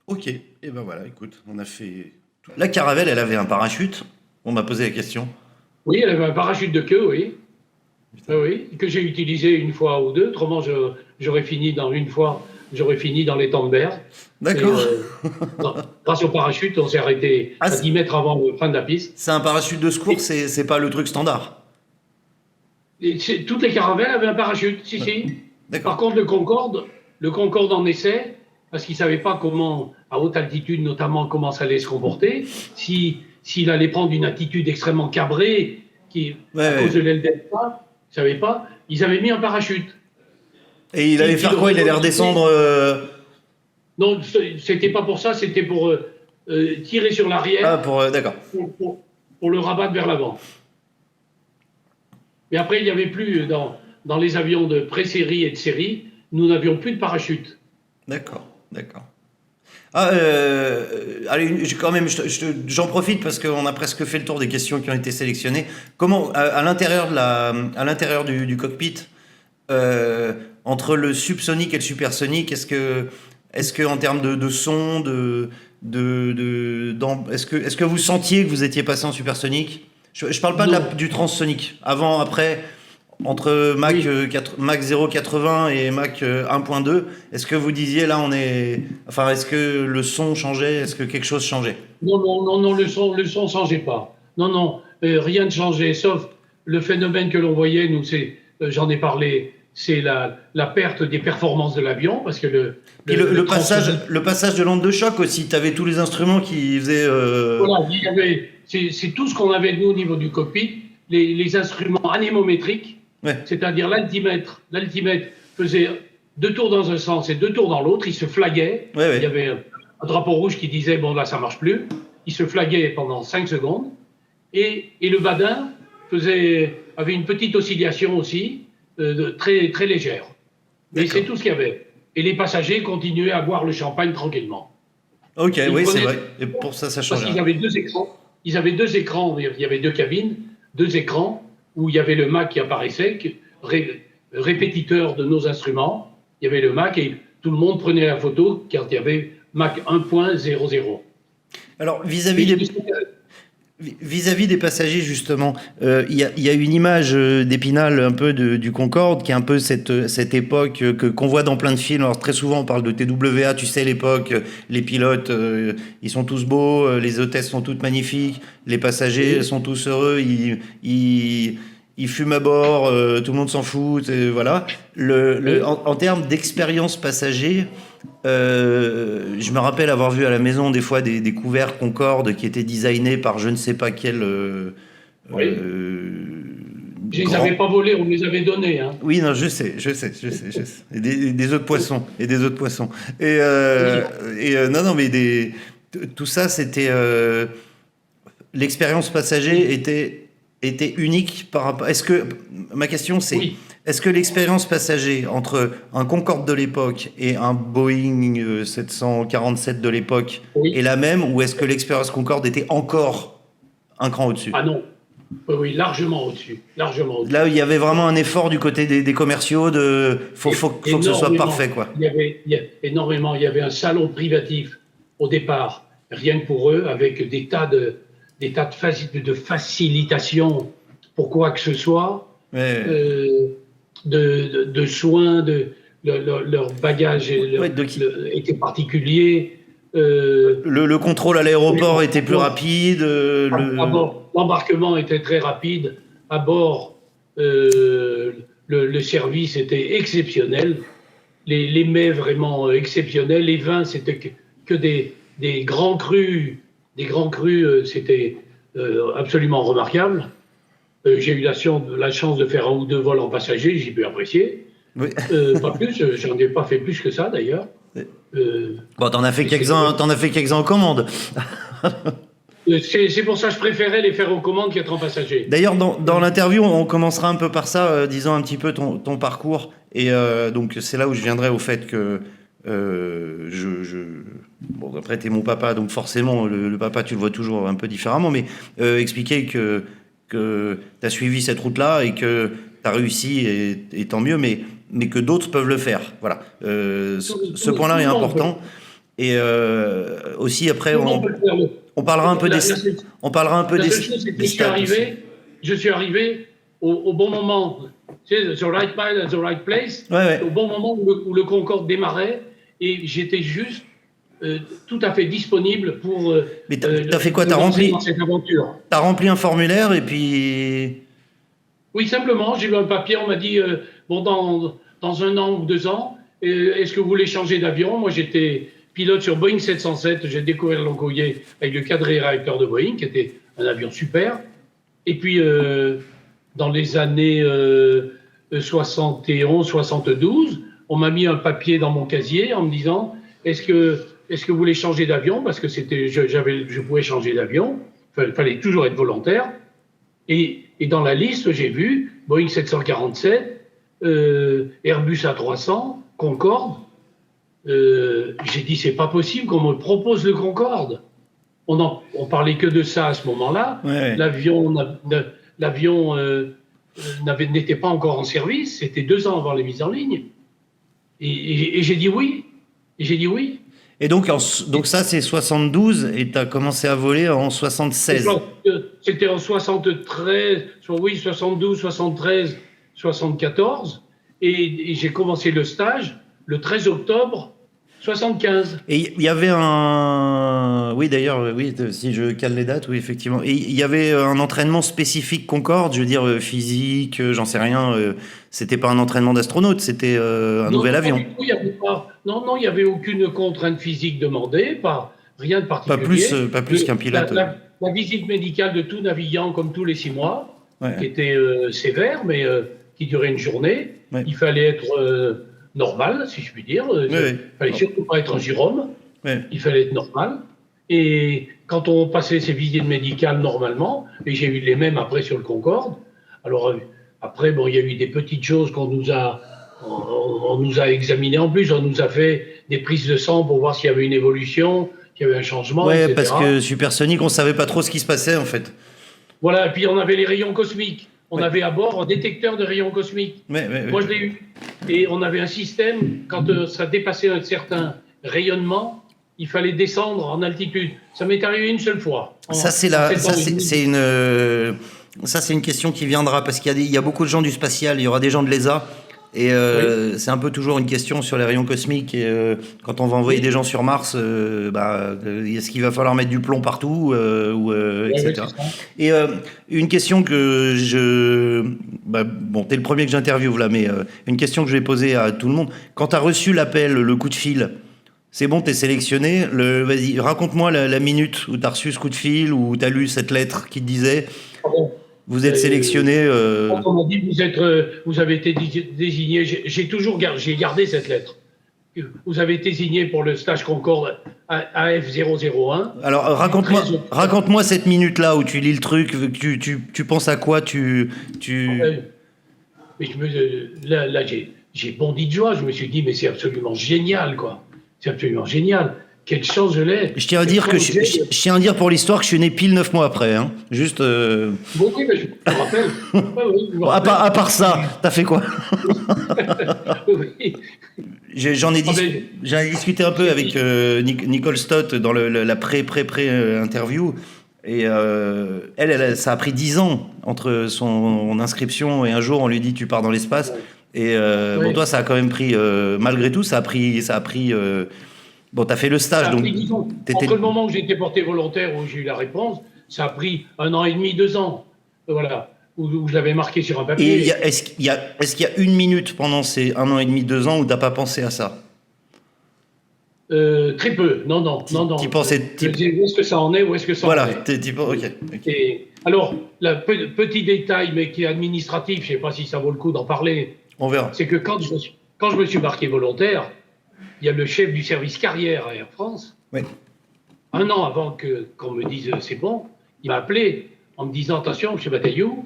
Ok, et ben voilà, écoute, on a fait... La Caravelle, elle avait un parachute. On m'a posé la question. Oui, elle avait un parachute de queue, oui. Oui, que j'ai utilisé une fois ou deux. Autrement, j'aurais fini dans les temps de mer. D'accord. Grâce au parachute, on s'est arrêté à 10 mètres avant la fin de la piste. C'est un parachute de secours, c'est pas le truc standard. Toutes les caravelles avaient un parachute, si. Par contre, le Concorde en essai, parce qu'il ne savait pas comment, à haute altitude notamment, comment ça allait se comporter, s'il allait prendre une attitude extrêmement cabrée, à cause de l'aile delta, il ne savait pas, ils avaient mis un parachute. Et il allait faire quoi? Il allait redescendre Non, c'était pas pour ça, c'était pour tirer sur l'arrière. Ah, d'accord. Pour le rabattre vers l'avant. Mais après, il n'y avait plus, dans les avions de pré-série et de série, nous n'avions plus de parachute. D'accord. Allez, quand même, j'en profite parce qu'on a presque fait le tour des questions qui ont été sélectionnées. Comment, à l'intérieur du cockpit, entre le subsonique et le supersonique, est-ce que en termes de son, est-ce que vous sentiez que vous étiez passé en supersonique? Je parle pas du transsonique. Avant, après, entre Mach 0,80 et Mach 1,2, est-ce que vous disiez là est-ce que le son changeait? Est-ce que quelque chose changeait? Non, le son changeait pas. Non, rien ne changeait, sauf le phénomène que l'on voyait, j'en ai parlé, c'est la perte des performances de l'avion, parce que le passage de l'onde de choc aussi, tu avais tous les instruments qui faisaient... Voilà, c'est tout ce qu'on avait nous au niveau du cockpit, les instruments anémométriques, c'est-à-dire l'altimètre faisait 2 tours dans un sens et 2 tours dans l'autre, il se flaguait, il y avait un drapeau rouge qui disait bon là ça marche plus, il se flaguait pendant 5 secondes, et le badin avait une petite oscillation aussi, très, très légère. Mais c'est tout ce qu'il y avait. Et les passagers continuaient à boire le champagne tranquillement. Ok, oui, c'est vrai. Et pour ça change. Parce qu'ils avaient 2 écrans. Il y avait 2 cabines, 2 écrans, où il y avait le Mach qui apparaissait, répétiteur de nos instruments. Il y avait le Mach et tout le monde prenait la photo car il y avait Mach 1.00. Alors, vis-à-vis des passagers, justement, il y a une image d'Épinal un peu du Concorde, qui est un peu cette époque qu'on voit dans plein de films. Alors très souvent on parle de TWA, tu sais, l'époque, les pilotes, ils sont tous beaux, les hôtesses sont toutes magnifiques, les passagers sont tous heureux, ils fument à bord, tout le monde s'en fout, voilà. En termes d'expérience passager, je me rappelle avoir vu à la maison des fois des couverts Concorde qui étaient designés par je ne sais pas quel. Je les avais pas volés, on me les avait donnés. Hein. Oui, non, je sais. Et des autres poissons. Non, mais tout ça, c'était l'expérience passager était unique par rapport. Ma question c'est, Est-ce que l'expérience passager entre un Concorde de l'époque et un Boeing 747 de l'époque est la même, ou est-ce que l'expérience Concorde était encore un cran au-dessus? Ah non, oui, largement au-dessus, largement au-dessus. Là, il y avait vraiment un effort du côté des commerciaux de faut que ce soit parfait, quoi. Il y avait énormément. Il y avait un salon privatif au départ, rien que pour eux, avec des tas de facilitation pour quoi que ce soit, de soins, leur bagage était particulier. Le contrôle à l'aéroport était plus rapide. À bord, l'embarquement était très rapide. À bord, le service était exceptionnel. Les mets vraiment exceptionnels. Les vins, c'était que des grands crus. Des grands crus, c'était absolument remarquable. J'ai eu la chance de faire un ou deux vols en passager, j'ai pu apprécier. Oui. Pas plus, j'en ai pas fait plus que ça d'ailleurs. Bon, t'en as fait quelques-uns en commande. C'est pour ça que je préférais les faire en commande qu'être en passager. D'ailleurs, dans l'interview, on commencera un peu par ça, disant un petit peu ton parcours. Et donc, c'est là où je viendrai au fait que bon, après, t'es mon papa, donc forcément, le papa, tu le vois toujours un peu différemment, mais expliquer que t'as suivi cette route-là et que t'as réussi, et tant mieux, mais que d'autres peuvent le faire. Voilà. Ce point-là est important. Et aussi, après, on parlera un peu des... On parlera un peu des... Je suis arrivé au bon moment. Tu sais, the right time at the right place. Ouais. Au bon moment où le Concorde démarrait. Et j'étais juste tout à fait disponible pour... Mais t'as fait quoi? T'as rempli un formulaire et puis... Oui, simplement, j'ai eu un papier, on m'a dit, dans 1 an ou 2 ans, est-ce que vous voulez changer d'avion? Moi, j'étais pilote sur Boeing 707, j'ai découvert l'Ancoyer avec le quadrillé réacteur de Boeing, qui était un avion super. Et puis, dans les années 71, 72, on m'a mis un papier dans mon casier en me disant, est-ce que vous voulez changer d'avion? Parce que je pouvais changer d'avion, il fallait toujours être volontaire. Et dans la liste, j'ai vu Boeing 747, Airbus A300, Concorde. J'ai dit, c'est pas possible qu'on me propose le Concorde. On parlait que de ça à ce moment-là. Ouais. L'avion n'était pas encore en service. C'était 2 ans avant les mises en ligne. Et j'ai dit oui. Et donc ça, c'est 72, et tu as commencé à voler en 76. C'était en 73, oui, 72, 73, 74. Et j'ai commencé le stage le 13 octobre 75. Et il y avait oui, d'ailleurs, oui, si je cale les dates, oui, effectivement. Et il y avait un entraînement spécifique Concorde, je veux dire, physique, j'en sais rien. C'était pas un entraînement d'astronaute, c'était un nouvel avion. Il n'y avait aucune contrainte physique demandée, rien de particulier. Pas plus qu'un pilote. La visite médicale de tout navigant, comme tous les 6 mois, qui était sévère, mais qui durait une journée. Ouais. Il fallait être normal, si je puis dire. Il fallait surtout pas être un Jérôme. Il fallait être normal. Et quand on passait ces visites médicales normalement, et j'ai eu les mêmes après sur le Concorde, alors après, bon, il y a eu des petites choses on nous a examinées en plus. On nous a fait des prises de sang pour voir s'il y avait une évolution, s'il y avait un changement, etc. Parce que supersonique, on savait pas trop ce qui se passait, en fait. Voilà, et puis on avait les rayons cosmiques. On avait à bord un détecteur de rayons cosmiques. Moi, je l'ai eu. Et on avait un système, quand ça dépassait un certain rayonnement, il fallait descendre en altitude. Ça m'est arrivé une seule fois. Ça, c'est une question qui viendra, parce qu'il y a beaucoup de gens du spatial, il y aura des gens de l'ESA. Et c'est un peu toujours une question sur les rayons cosmiques. Et quand on va envoyer des gens sur Mars, est-ce qu'il va falloir mettre du plomb partout, etc. Et une question que bon, t'es le premier que j'interviewe là, mais une question que je vais poser à tout le monde. Quand t'as reçu l'appel, le coup de fil, c'est bon, t'es sélectionné. Vas-y, raconte-moi la minute où t'as reçu ce coup de fil, où t'as lu cette lettre qui te disait... Vous êtes sélectionné. On m'a dit vous avez été désigné. J'ai gardé cette lettre. Vous avez été désigné pour le stage Concorde AF001. Alors raconte-moi cette minute-là où tu lis le truc. Tu penses à quoi Mais là j'ai bondi de joie. Je me suis dit, mais c'est absolument génial, quoi. C'est absolument génial. Quelle chance je l'ai. Je tiens à dire je tiens à dire pour l'histoire que je suis né pile 9 mois après. Hein. Juste. Bon, oui, mais je me rappelle. Bon, à part ça, t'as fait quoi? Oui. J'en ai discuté un peu avec Nicole Stott dans la pré-interview. Et elle, ça a pris 10 ans entre son inscription et un jour on lui dit tu pars dans l'espace. Et bon, toi, ça a quand même pris, malgré tout, ça a pris. Bon, t'as fait le stage, donc. Entre le moment où j'ai été porté volontaire, où j'ai eu la réponse, ça a pris 1 an et demi, 2 ans. Voilà. Où je l'avais marqué sur un papier. Et est-ce qu'il y a une minute pendant ces 1 an et demi, 2 ans où t'as pas pensé à ça? Très peu. Non. Tu pensais. Où est-ce que ça en est? Où est-ce que ça en est? Ok. Et alors, petit détail, mais qui est administratif, je sais pas si ça vaut le coup d'en parler. On verra. C'est que quand je me suis marqué volontaire, il y a le chef du service carrière à Air France. Oui. 1 an avant qu'on me dise c'est bon, il m'a appelé en me disant attention, M. Bataillou,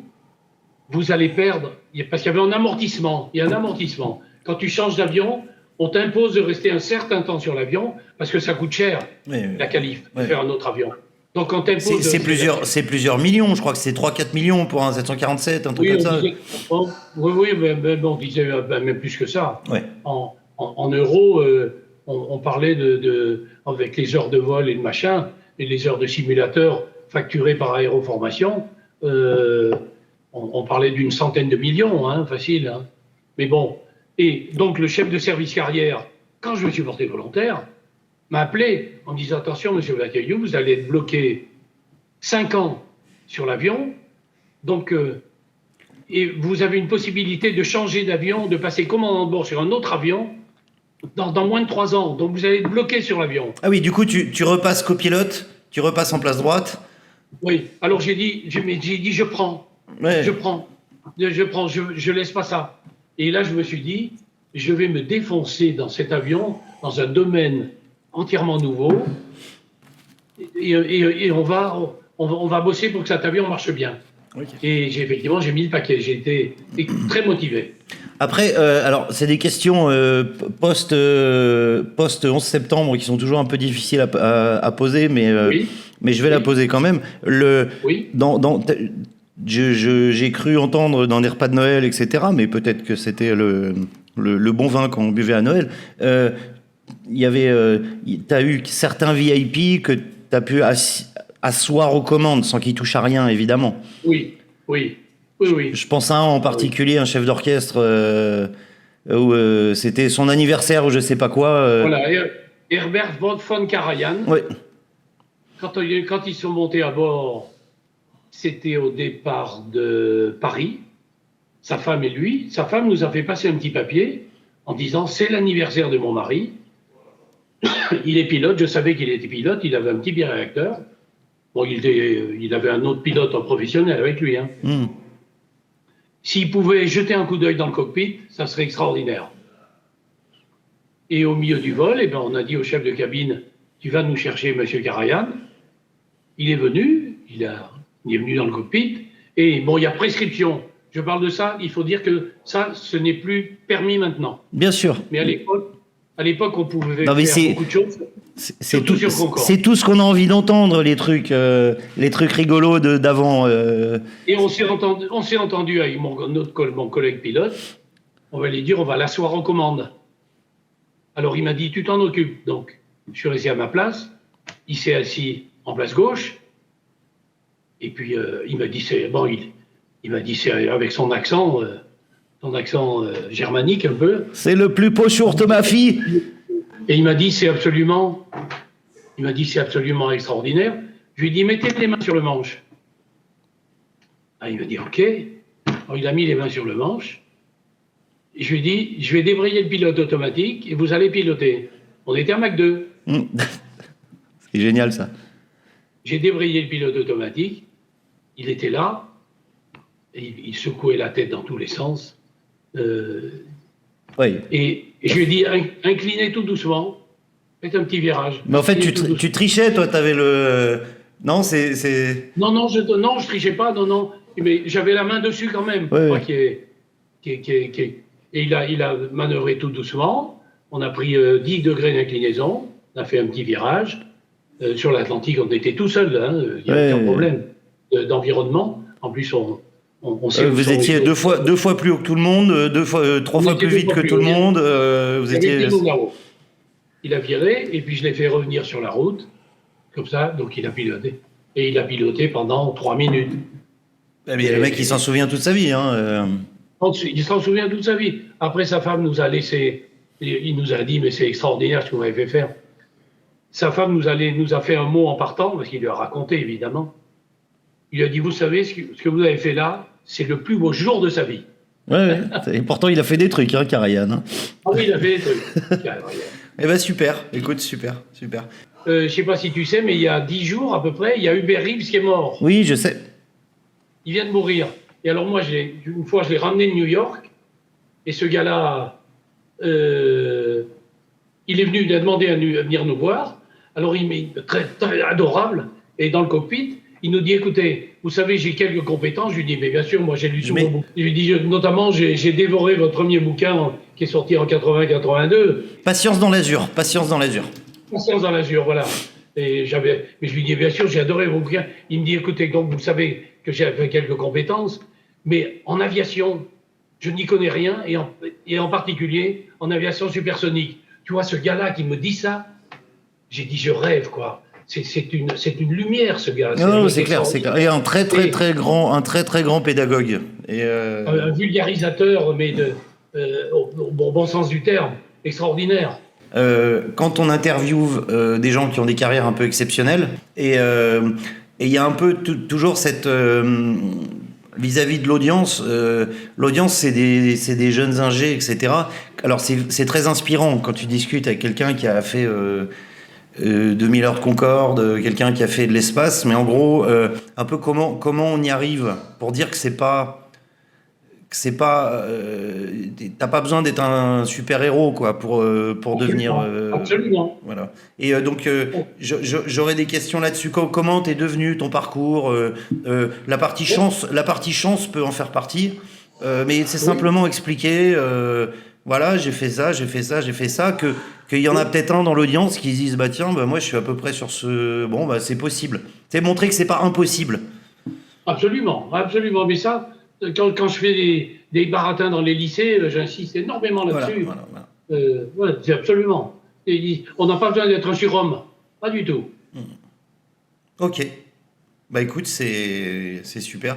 vous allez perdre, parce qu'il y avait un amortissement. Il y a un amortissement. Quand tu changes d'avion, on t'impose de rester un certain temps sur l'avion parce que ça coûte cher, la qualif, de faire un autre avion. Donc on t'impose. C'est plusieurs millions, je crois que c'est 3-4 millions pour un 747, un truc comme ça. Oui, mais on disait même plus que ça. Ouais. En euros, on parlait avec les heures de vol et de machin, et les heures de simulateur facturées par Aéroformation, on parlait d'une centaine de millions, hein, facile. Hein. Mais bon, et donc le chef de service carrière, quand je me suis porté volontaire, m'a appelé en me disant attention, monsieur Bataillou, vous allez être bloqué 5 ans sur l'avion, donc et vous avez une possibilité de changer d'avion, de passer commandant de bord sur un autre avion dans moins de 3 ans. Donc vous allez être bloqué sur l'avion. Ah oui, du coup, tu repasses copilote, tu repasses en place droite. Oui, alors j'ai dit, je prends. Ouais. Je prends, je laisse pas ça. Et là, je me suis dit, je vais me défoncer dans cet avion, dans un domaine entièrement nouveau, et on va bosser pour que cet avion marche bien. Okay. Et effectivement, j'ai mis le paquet, j'ai été très motivé. Après, alors, c'est des questions post 11 septembre qui sont toujours un peu difficiles à poser, mais je vais la poser quand même. J'ai cru entendre dans des repas de Noël, etc., mais peut-être que c'était le bon vin qu'on buvait à Noël. T'as eu certains VIP que t'as pu asseoir aux commandes sans qu'ils touchent à rien, évidemment. Oui. Je pense à un en particulier, un chef d'orchestre, où c'était son anniversaire ou je sais pas quoi. Voilà, Herbert von Karajan. Oui. Quand ils sont montés à bord, c'était au départ de Paris. Sa femme et lui. Sa femme nous a fait passer un petit papier en disant c'est l'anniversaire de mon mari. Il est pilote, je savais qu'il était pilote, il avait un petit biréacteur. Bon, il avait un autre pilote en professionnel avec lui. Hein. S'il pouvait jeter un coup d'œil dans le cockpit, ça serait extraordinaire. Et au milieu du vol, on a dit au chef de cabine, tu vas nous chercher M. Karajan. Il est venu, il est venu dans le cockpit, et bon, il y a prescription. Je parle de ça, il faut dire que ça, ce n'est plus permis maintenant. Bien sûr. Mais à l'époque, on pouvait faire beaucoup de choses. C'est tout ce qu'on a envie d'entendre, les trucs rigolos d'avant. Et on s'est entendu avec mon collègue pilote. On va lui dire, on va l'asseoir en commande. Alors il m'a dit, tu t'en occupes. Donc je suis resté à ma place. Il s'est assis en place gauche. Et puis il m'a dit, il m'a dit, c'est avec son accent germanique un peu. C'est le plus pochour de ma fille. Et il m'a dit, c'est absolument extraordinaire. Je lui ai dit, mettez les mains sur le manche. Ah, il m'a dit, ok. Alors, il a mis les mains sur le manche. Et je lui ai dit, je vais débrayer le pilote automatique et vous allez piloter. On était à Mach 2. C'est génial, ça. J'ai débrayé le pilote automatique. Il était là. Et il secouait la tête dans tous les sens. Oui. Et je lui ai dit, inclinez tout doucement, faites un petit virage. Mais en fait, tu trichais, toi, t'avais le... Non, c'est... Non, je trichais pas, non. Mais j'avais la main dessus quand même, pour pas qu'il et il a manœuvré tout doucement. On a pris 10 degrés d'inclinaison, on a fait un petit virage. Sur l'Atlantique, on était tout seul, hein, il n'y a aucun problème d'environnement. En plus, on sait vous étiez deux fois plus haut que tout le monde, trois fois plus vite que tout le monde. Vous étiez... Il a viré, et puis je l'ai fait revenir sur la route, comme ça, donc il a piloté. Et il a piloté pendant 3 minutes. Mais le mec, il s'en souvient toute sa vie. Hein. Il s'en souvient toute sa vie. Après, sa femme nous a laissé, il nous a dit, mais c'est extraordinaire ce que vous m'avez fait faire. Sa femme nous a fait un mot en partant, parce qu'il lui a raconté, évidemment. Il lui a dit, vous savez, ce que vous avez fait là, c'est le plus beau jour de sa vie. Ouais. Et pourtant, il a fait des trucs, hein, Karajan. Hein. Ah oui, il a fait des trucs. Eh ben super, écoute, super. Je sais pas si tu sais, mais il y a 10 jours à peu près, il y a Hubert Reeves qui est mort. Oui, je sais. Il vient de mourir. Et alors moi, une fois, je l'ai ramené de New York, et ce gars-là, il a demandé à venir nous voir. Alors il est très, très adorable, et dans le cockpit, il nous dit, écoutez, vous savez, j'ai quelques compétences. Je lui dis, mais bien sûr, moi j'ai lu tout vos bouquins. Je lui dis, notamment, j'ai dévoré votre premier bouquin qui est sorti en 80-82. Patience dans l'azur. Patience dans l'azur, voilà. Mais je lui dis, bien sûr, j'ai adoré vos bouquins. Il me dit, écoutez, donc vous savez que j'ai quelques compétences, mais en aviation, je n'y connais rien, et en particulier en aviation supersonique. Tu vois, ce gars-là qui me dit ça, j'ai dit, je rêve, quoi. C'est une lumière, ce gars. Non, c'est clair. Et un très grand pédagogue. Et un vulgarisateur, mais au bon sens du terme, extraordinaire. Quand on interviewe des gens qui ont des carrières un peu exceptionnelles, et il y a un peu toujours cette vis-à-vis de l'audience. L'audience, c'est des jeunes ingés, etc. Alors c'est très inspirant quand tu discutes avec quelqu'un qui a fait 2000 heures de Concorde, quelqu'un qui a fait de l'espace, mais en gros, un peu comment on y arrive pour dire que c'est pas t'as pas besoin d'être un super héros, quoi, pour devenir. Absolument. Voilà. Et donc j'aurais des questions là-dessus. Comment t'es devenu, ton parcours, la partie chance peut en faire partie, mais c'est simplement expliquer. Voilà, j'ai fait ça, qu'il y en a peut-être un dans l'audience qui se disent, bah tiens, bah moi je suis à peu près sur ce... Bon, bah c'est possible. C'est montrer que c'est pas impossible. Absolument. Mais ça, quand je fais des baratins dans les lycées, j'insiste énormément là-dessus. Voilà, c'est absolument. On n'a pas besoin d'être un surhomme. Pas du tout. Ok. Bah écoute, c'est super.